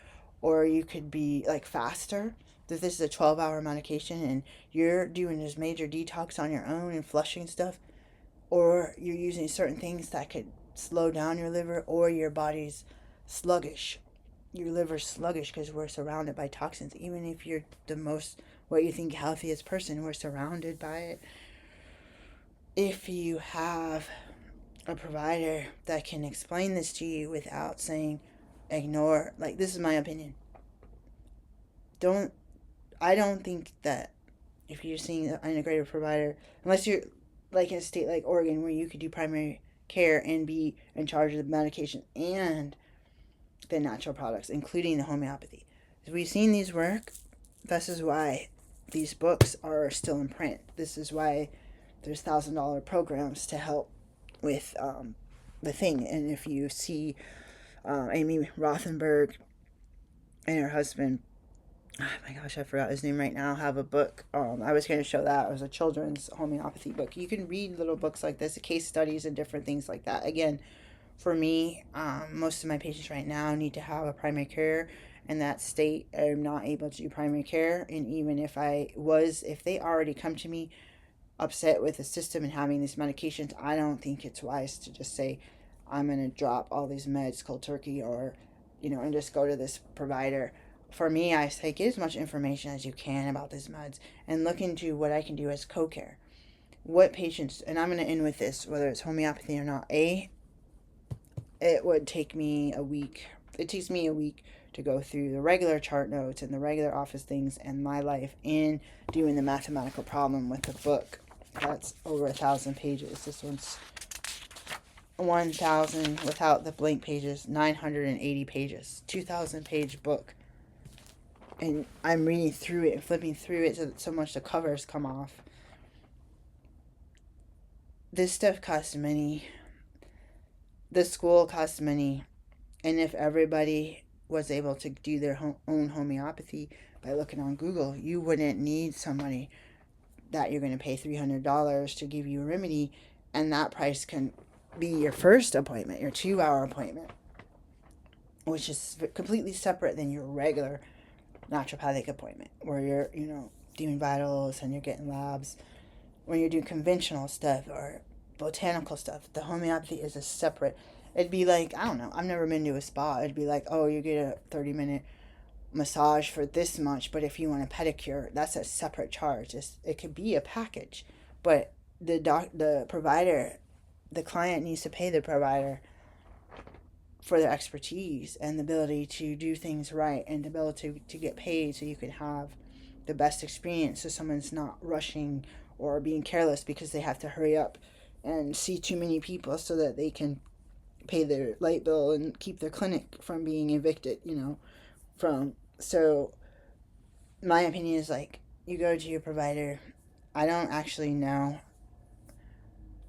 or you could be like faster. That this is a 12-hour medication and you're doing this major detox on your own and flushing stuff, or you're using certain things that could slow down your liver, or your body's sluggish. Your liver's sluggish because we're surrounded by toxins. Even if you're the most, what you think, healthiest person, we're surrounded by it. If you have a provider that can explain this to you without saying, ignore, like, this is my opinion. I don't think that if you're seeing an integrative provider, unless you're like in a state like Oregon where you could do primary care and be in charge of the medication and the natural products, including the homeopathy. As we've seen these work, this is why these books are still in print. This is why there's $1,000 programs to help with the thing. And if you see Amy Rothenberg and her husband, oh my gosh, I forgot his name right now, have a book. I was going to show that. It was a children's homeopathy book. You can read little books like this, case studies and different things like that. Again, for me, most of my patients right now need to have a primary care. In that state, I'm not able to do primary care. And even if if they already come to me upset with the system and having these medications, I don't think it's wise to just say, I'm going to drop all these meds cold turkey, or, and just go to this provider. For me, I say get as much information as you can about these meds and look into what I can do as co-care. What patients, and I'm going to end with this, whether it's homeopathy or not, it would take me a week it takes me a week to go through the regular chart notes and the regular office things and my life and doing the mathematical problem with the book. That's over 1,000 pages. This one's 1,000 without the blank pages, 980 pages, 2,000 page book. And I'm reading through it and flipping through it so much the covers come off. This stuff costs money. The school costs money. And if everybody was able to do their own homeopathy by looking on Google, you wouldn't need somebody that you're going to pay $300 to give you a remedy, and that price can be your first appointment, your 2-hour appointment, which is completely separate than your regular naturopathic appointment, where you're, doing vitals and you're getting labs. When you're doing conventional stuff or botanical stuff, the homeopathy is a separate. It'd be like, I don't know, I've never been to a spa. It'd be like, oh, you get a 30-minute massage for this much, but if you want a pedicure, that's a separate charge. It could be a package, but the provider, the client needs to pay the provider for their expertise and the ability to do things right and the ability to get paid so you can have the best experience, so someone's not rushing or being careless because they have to hurry up and see too many people so that they can pay their light bill and keep their clinic from being evicted, So my opinion is, like, you go to your provider. I don't actually know.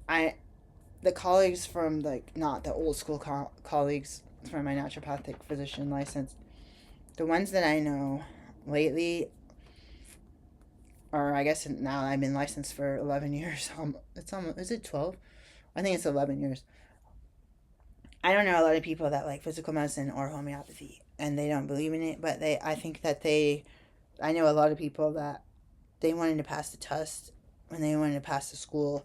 The colleagues from, like, not the old school colleagues from my naturopathic physician license, the ones that I know lately, or I guess now I've been licensed for 11 years. Is it 12? I think it's 11 years. I don't know a lot of people that like physical medicine or homeopathy, and they don't believe in it, but I know a lot of people that they wanted to pass the test and they wanted to pass the school,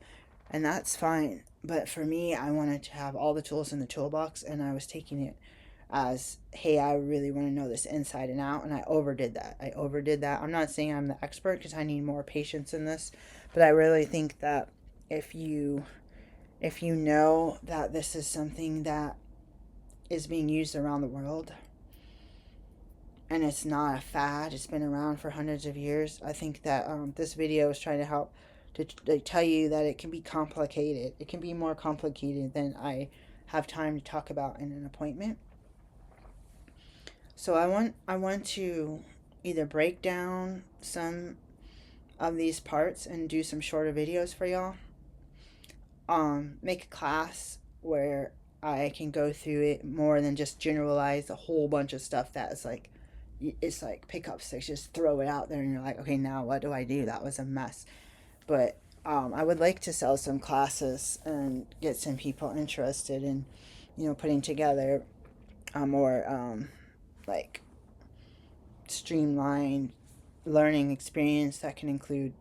and that's fine. But for me, I wanted to have all the tools in the toolbox, and I was taking it as, hey, I really want to know this inside and out, and I overdid that. I'm not saying I'm the expert because I need more patience in this, but I really think that if you know that this is something that is being used around the world and it's not a fad, it's been around for hundreds of years, I think that this video is trying to help to tell you that it can be complicated. It can be more complicated than I have time to talk about in an appointment. So I want to either break down some of these parts and do some shorter videos for y'all. Make a class where I can go through it more than just generalize a whole bunch of stuff that is like, it's like pick up sticks, just throw it out there and you're like, okay, now what do I do? That was a mess. But I would like to sell some classes and get some people interested in, putting together a more like streamlined learning experience that can include,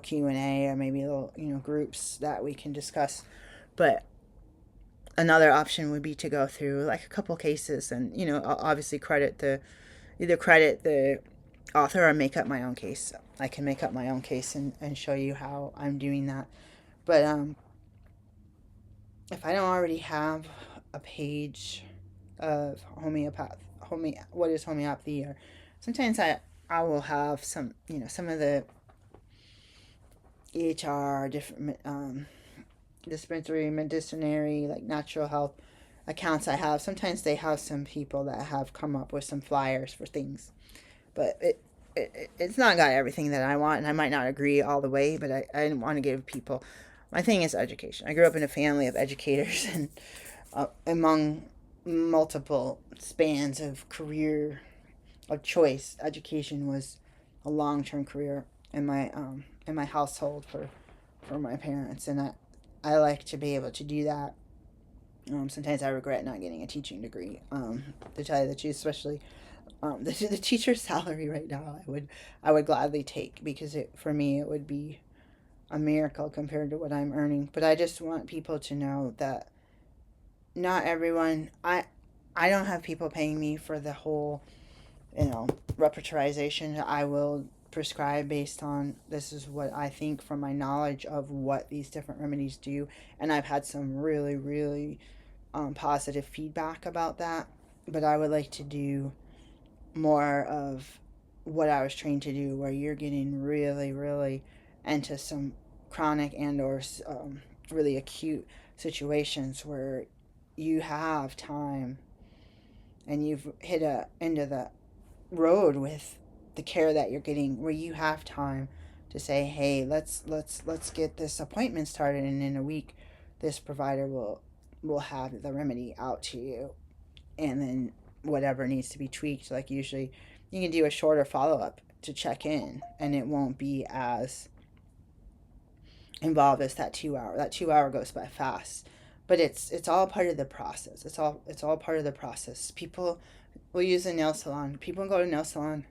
Q&A or maybe little, groups that we can discuss. But another option would be to go through like a couple cases and, obviously either credit the author or make up my own case. I can make up my own case and show you how I'm doing that. But if I don't already have a page of what is homeopathy, or sometimes I will have some, some of the EHR, different dispensary, medicinary, like natural health accounts I have. Sometimes they have some people that have come up with some flyers for things, but it's not got everything that I want, and I might not agree all the way, but I didn't want to give people. My thing is education. I grew up in a family of educators, and among multiple spans of career of choice, education was a long-term career in my household for my parents, and I like to be able to do that. Sometimes I regret not getting a teaching degree, to tell you the truth, especially the teacher's salary right now I would gladly take, because for me it would be a miracle compared to what I'm earning. But I just want people to know that not everyone, I don't have people paying me for the whole, repertorization. I will prescribe based on, this is what I think from my knowledge of what these different remedies do, and I've had some really, really positive feedback about that. but I would like to do more of what I was trained to do, where you're getting really, really into some chronic and or really acute situations where you have time and you've hit a end of the road with the care that you're getting, where you have time to say, hey, let's get this appointment started, and in a week this provider will have the remedy out to you, and then whatever needs to be tweaked, like usually you can do a shorter follow-up to check in, and it won't be as involved as that 2 hour. That 2 hour goes by fast, but it's all part of the process. It's all part of the process. People will use a nail salon. People go to nail salon,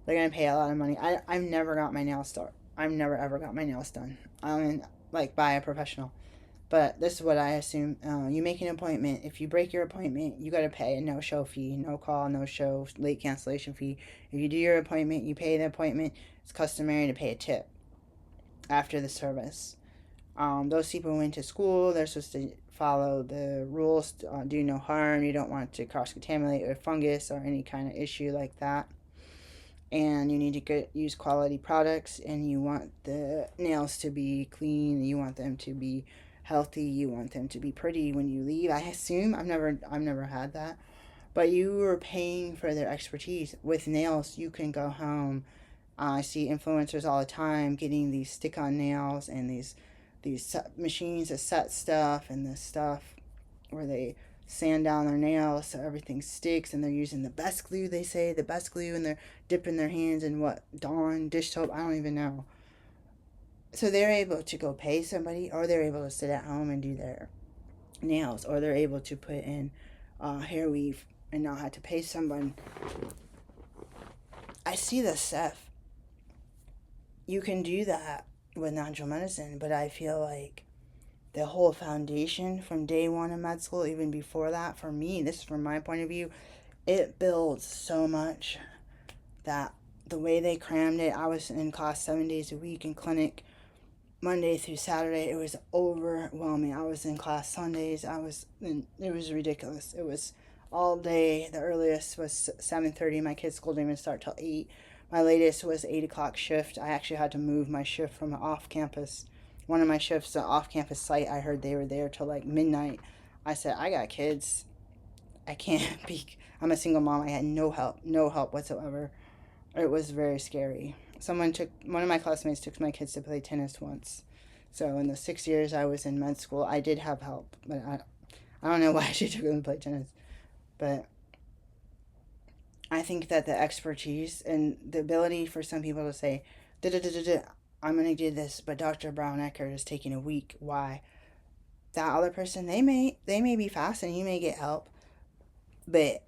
they're gonna pay a lot of money. I've never got my nails done. I've never ever got my nails done. I mean, like by a professional. But this is what I assume. You make an appointment. If you break your appointment, you got to pay a no-show fee, no call, no show, late cancellation fee. If you do your appointment, you pay the appointment. It's customary to pay a tip after the service. Those people went to school. They're supposed to follow the rules, do no harm. You don't want to cross-contaminate with fungus or any kind of issue like that. And you need to use quality products, and you want the nails to be clean. You want them to be healthy. You want them to be pretty when you leave. I assume I've never had that, but you are paying for their expertise. With nails, you can go home. I see influencers all the time getting these stick-on nails and these machines that set stuff, and this stuff where they sand down their nails so everything sticks, and they're using the best glue, they say, the best glue, and they're dipping their hands in what, Dawn dish soap, I don't even know. So they're able to go pay somebody, or they're able to sit at home and do their nails, or they're able to put in hair weave and not have to pay someone. I see the stuff. You can do that with natural medicine, but I feel like the whole foundation from day one of med school, even before that, for me, this is from my point of view, it builds so much that the way they crammed it, I was in class 7 days a week in clinic, Monday through Saturday. It was overwhelming. I was in class Sundays. It was ridiculous. It was all day. The earliest was 7:30. My kids' school didn't even start till 8. My latest was 8 o'clock shift. I actually had to move my shift from off campus. One of my shifts, the off-campus site, I heard they were there till like midnight. I said, I got kids. I can't be. I'm a single mom. I had no help whatsoever. It was very scary. One of my classmates took my kids to play tennis once. So in the 6 years I was in med school, I did have help, but I don't know why she took them to play tennis. But I think that the expertise and the ability for some people to say, I'm going to do this, but Dr. Brown-Echerd is taking a week. Why? That other person, they may be fast and you may get help, but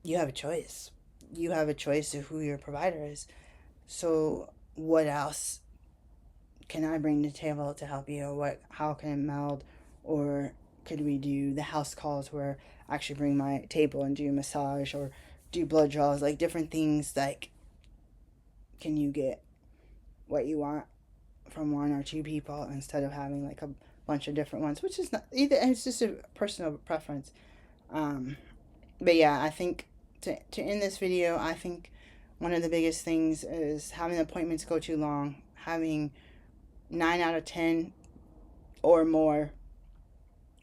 you have a choice. You have a choice of who your provider is. So what else can I bring to the table to help you? How can it meld? Or could we do the house calls where I actually bring my table and do a massage, or do blood draws, like different things, like can you get what you want from one or two people instead of having like a bunch of different ones, which is not either. It's just a personal preference. But yeah, I think to end this video, I think one of the biggest things is having appointments go too long. Having 9 out of 10 or more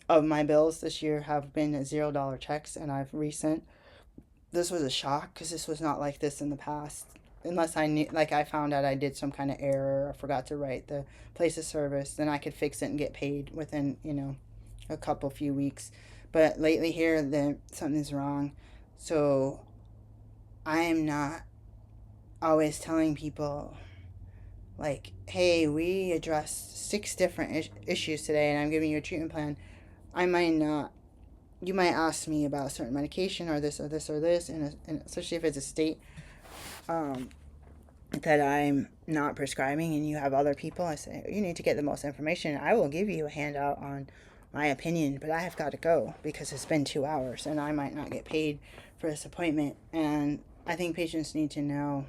of my bills this year have been $0 checks, and I've resent. This was a shock because this was not like this in the past. Unless I knew, like I found out I did some kind of error, or forgot to write the place of service, then I could fix it and get paid within, a few weeks. But lately here, something's wrong. So I am not always telling people, like, hey, we addressed 6 different issues today and I'm giving you a treatment plan. I might not. You might ask me about a certain medication or this or this or this, and especially if it's a state that I'm not prescribing and you have other people, I say, you need to get the most information. I will give you a handout on my opinion, but I have got to go because it's been 2 hours and I might not get paid for this appointment. And I think patients need to know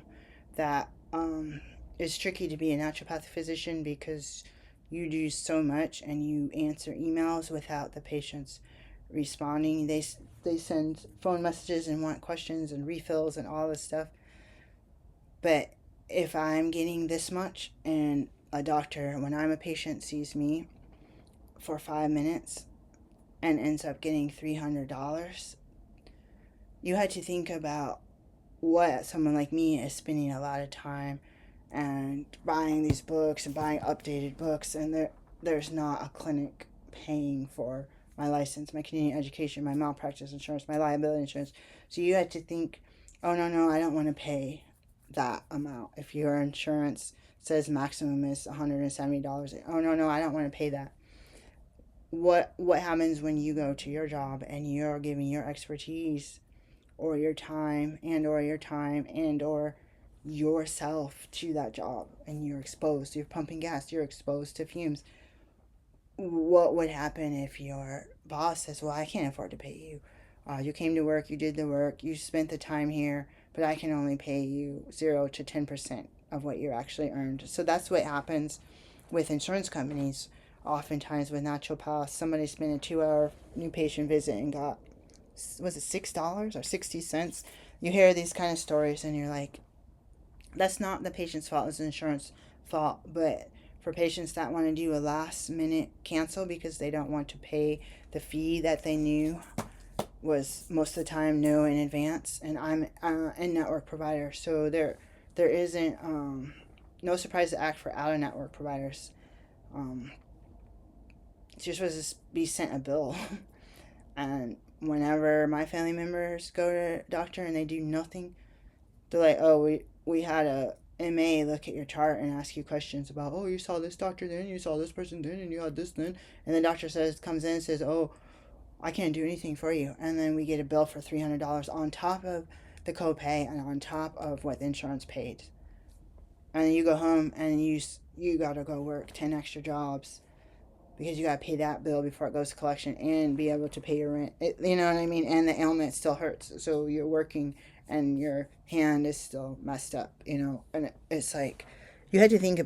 that it's tricky to be a naturopathic physician because you do so much and you answer emails without the patients responding. they send phone messages and want questions and refills and all this stuff. But if I'm getting this much and a doctor, when I'm a patient, sees me for 5 minutes and ends up getting $300, you had to think about what someone like me is spending a lot of time and buying these books and buying updated books, and there's not a clinic paying for my license, my Canadian education, my malpractice insurance, my liability insurance. So you had to think, oh, no, I don't want to pay that amount. If your insurance says maximum is $170, oh, no, I don't want to pay that. What happens when you go to your job and you're giving your expertise or your time and or yourself to that job, and you're pumping gas, you're exposed to fumes? What would happen if your boss says, well, I can't afford to pay you. You came to work, you did the work, you spent the time here, but I can only pay you 0 to 10% of what you actually earned. So that's what happens with insurance companies. Oftentimes with naturopaths, somebody spent a 2-hour new patient visit and got, was it $6 or 60 cents? You hear these kind of stories and you're like, that's not the patient's fault, it's the insurance fault. But for patients that want to do a last minute cancel because they don't want to pay the fee that they knew was most of the time no in advance, and I'm a network provider, so there isn't no surprise to act for out of network providers. You're supposed to be sent a bill, and whenever my family members go to a doctor and they do nothing, they're like, oh, we had a MA look at your chart and ask you questions about, oh, you saw this doctor then, you saw this person then, and you had this then, and the doctor comes in and says, oh, I can't do anything for you, and then we get a bill for $300 on top of the copay and on top of what the insurance paid, and then you go home and you gotta go work 10 extra jobs because you gotta pay that bill before it goes to collection and be able to pay your rent. You know what I mean? And the ailment still hurts, so you're working and your hand is still messed up, and it's like you had to think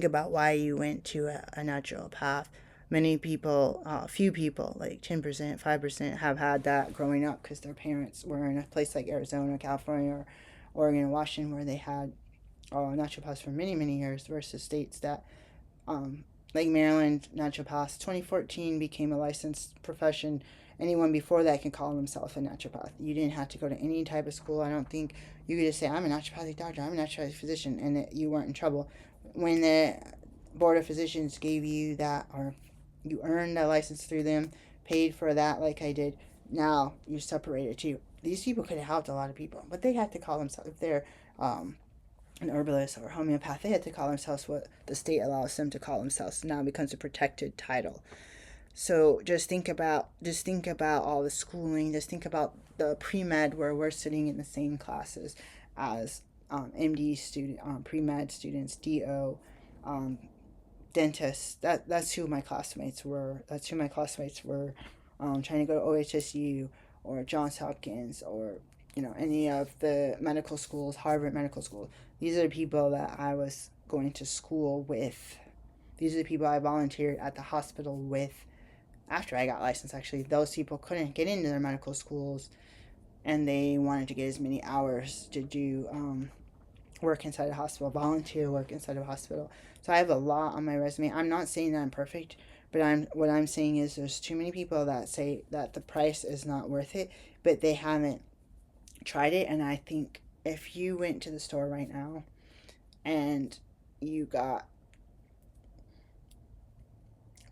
about why you went to a naturopath. Many people, few people, like 10%, 5% have had that growing up because their parents were in a place like Arizona, California, or Oregon, and Washington, where they had naturopaths for many, many years, versus states that, like Maryland, naturopaths, 2014 became a licensed profession. Anyone before that can call themselves a naturopath. You didn't have to go to any type of school. I don't think you could just say, I'm a naturopathic doctor, I'm a naturopathic physician, and you weren't in trouble. When the Board of Physicians gave you that, or you earned a license through them, paid for that like I did, now you're separated too. These people could have helped a lot of people, but they had to call themselves, if they're an herbalist or homeopath, they had to call themselves what the state allows them to call themselves. Now it becomes a protected title. So just think about all the schooling. Just think about the pre-med, where we're sitting in the same classes as MD student, pre-med students, DO, dentists. That's who my classmates were. Trying to go to OHSU or Johns Hopkins or any of the medical schools, Harvard Medical School. These are the people that I was going to school with. These are the people I volunteered at the hospital with after I got licensed. Actually, those people couldn't get into their medical schools, and they wanted to get as many hours to do work inside a hospital, volunteer work inside a hospital. So I have a lot on my resume. I'm not saying that I'm perfect, but what I'm saying is there's too many people that say that the price is not worth it, but they haven't tried it. And I think if you went to the store right now and you got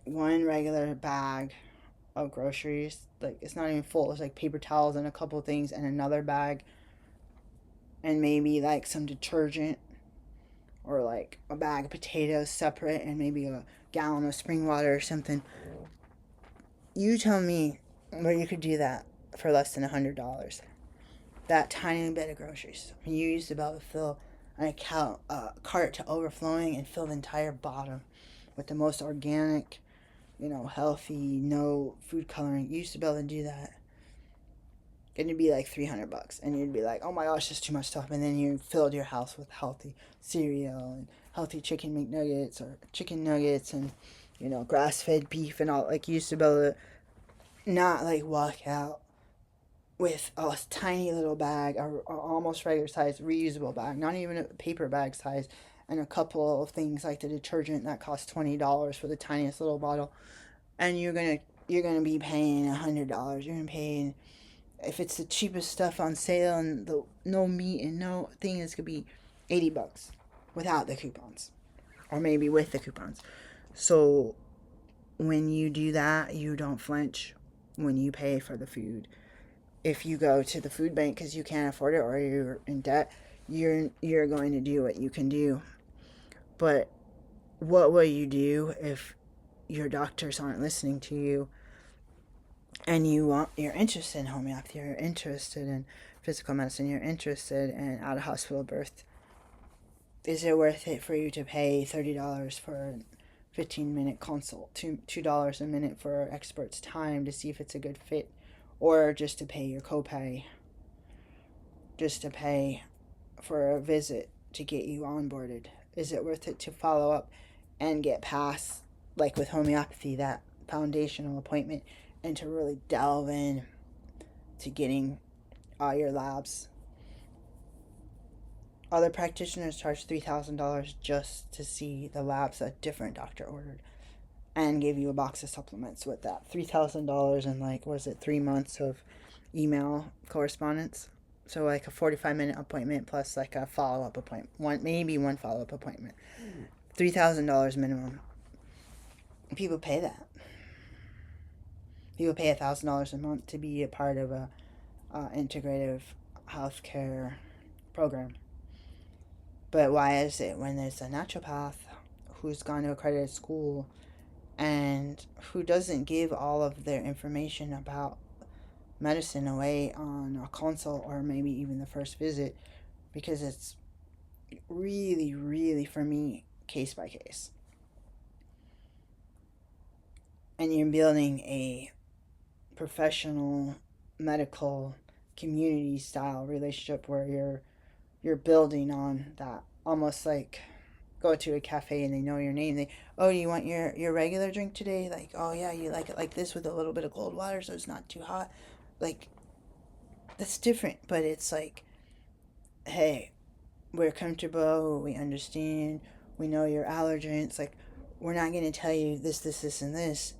one regular bag of groceries, like it's not even full, it's like paper towels and a couple of things, and another bag, and maybe like some detergent, or like a bag of potatoes separate, and maybe a gallon of spring water or something. You tell me where you could do that for less than $100. That tiny bit of groceries. You used to be able to fill a cart to overflowing and fill the entire bottom with the most organic, healthy, no food coloring. You used to be able to do that. And it'd be like $300, and you'd be like, oh my gosh, there's too much stuff. And then you filled your house with healthy cereal and healthy chicken McNuggets or chicken nuggets and grass-fed beef and all. Like, you used to be able to not like walk out with a tiny little bag, a almost regular size reusable bag, not even a paper bag size, and a couple of things like the detergent that costs $20 for the tiniest little bottle, and you're gonna be paying $100. You're gonna pay, if it's the cheapest stuff on sale and the no meat and no thing, it's gonna be $80 without the coupons, or maybe with the coupons. So when you do that, you don't flinch when you pay for the food. If you go to the food bank because you can't afford it or you're in debt, you're going to do what you can do. But what will you do if your doctors aren't listening to you, and you're interested in homeopathy, you're interested in physical medicine, you're interested in out of hospital birth? Is it worth it for you to pay $30 for a 15-minute consult, $2 a minute for an expert's time to see if it's a good fit, or just to pay your copay, just to pay for a visit to get you onboarded? Is it worth it to follow up and get past, like with homeopathy, that foundational appointment, and to really delve in to getting all your labs? Other practitioners charge $3,000 just to see the labs a different doctor ordered, and give you a box of supplements with that. $3,000 and, like, was it 3 months of email correspondence? So like a 45-minute appointment plus like a follow-up appointment, maybe one follow-up appointment. $3,000 minimum. People pay that. People pay $1,000 a month to be a part of a integrative healthcare program. But why is it when there's a naturopath who's gone to accredited school and who doesn't give all of their information about medicine away on a consult or maybe even the first visit, because it's really, really, for me, case by case? And you're building a professional medical community style relationship where you're building on that, almost like go to a cafe and they know your name. Oh, you want your regular drink today? Like, oh yeah, you like it like this with a little bit of cold water so it's not too hot. Like, that's different, but it's like, hey, we're comfortable, we understand, we know your allergens. Like, we're not going to tell you this, and this.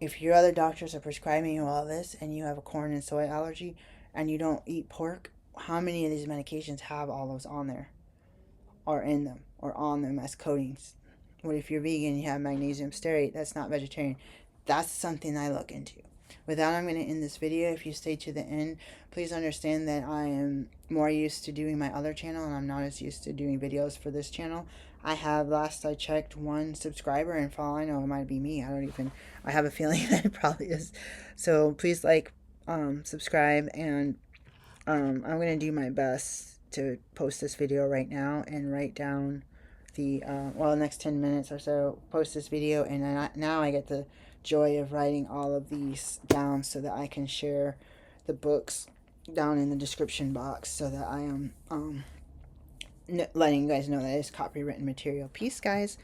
If your other doctors are prescribing you all this and you have a corn and soy allergy and you don't eat pork, how many of these medications have all those on there, or in them, or on them as coatings? What if you're vegan and you have magnesium stearate? That's not vegetarian. That's something I look into. With that, I'm going to end this video. If you stay to the end, please understand that I am more used to doing my other channel, and I'm not as used to doing videos for this channel. I have, last I checked, 1 subscriber, and for all I know, it might be me. I have a feeling that it probably is. So please subscribe, and I'm going to do my best to post this video right now and write down the, next 10 minutes or so, post this video, and now I get the joy of writing all of these down so that I can share the books down in the description box, so that I am letting you guys know that it's copywritten material. Peace, guys.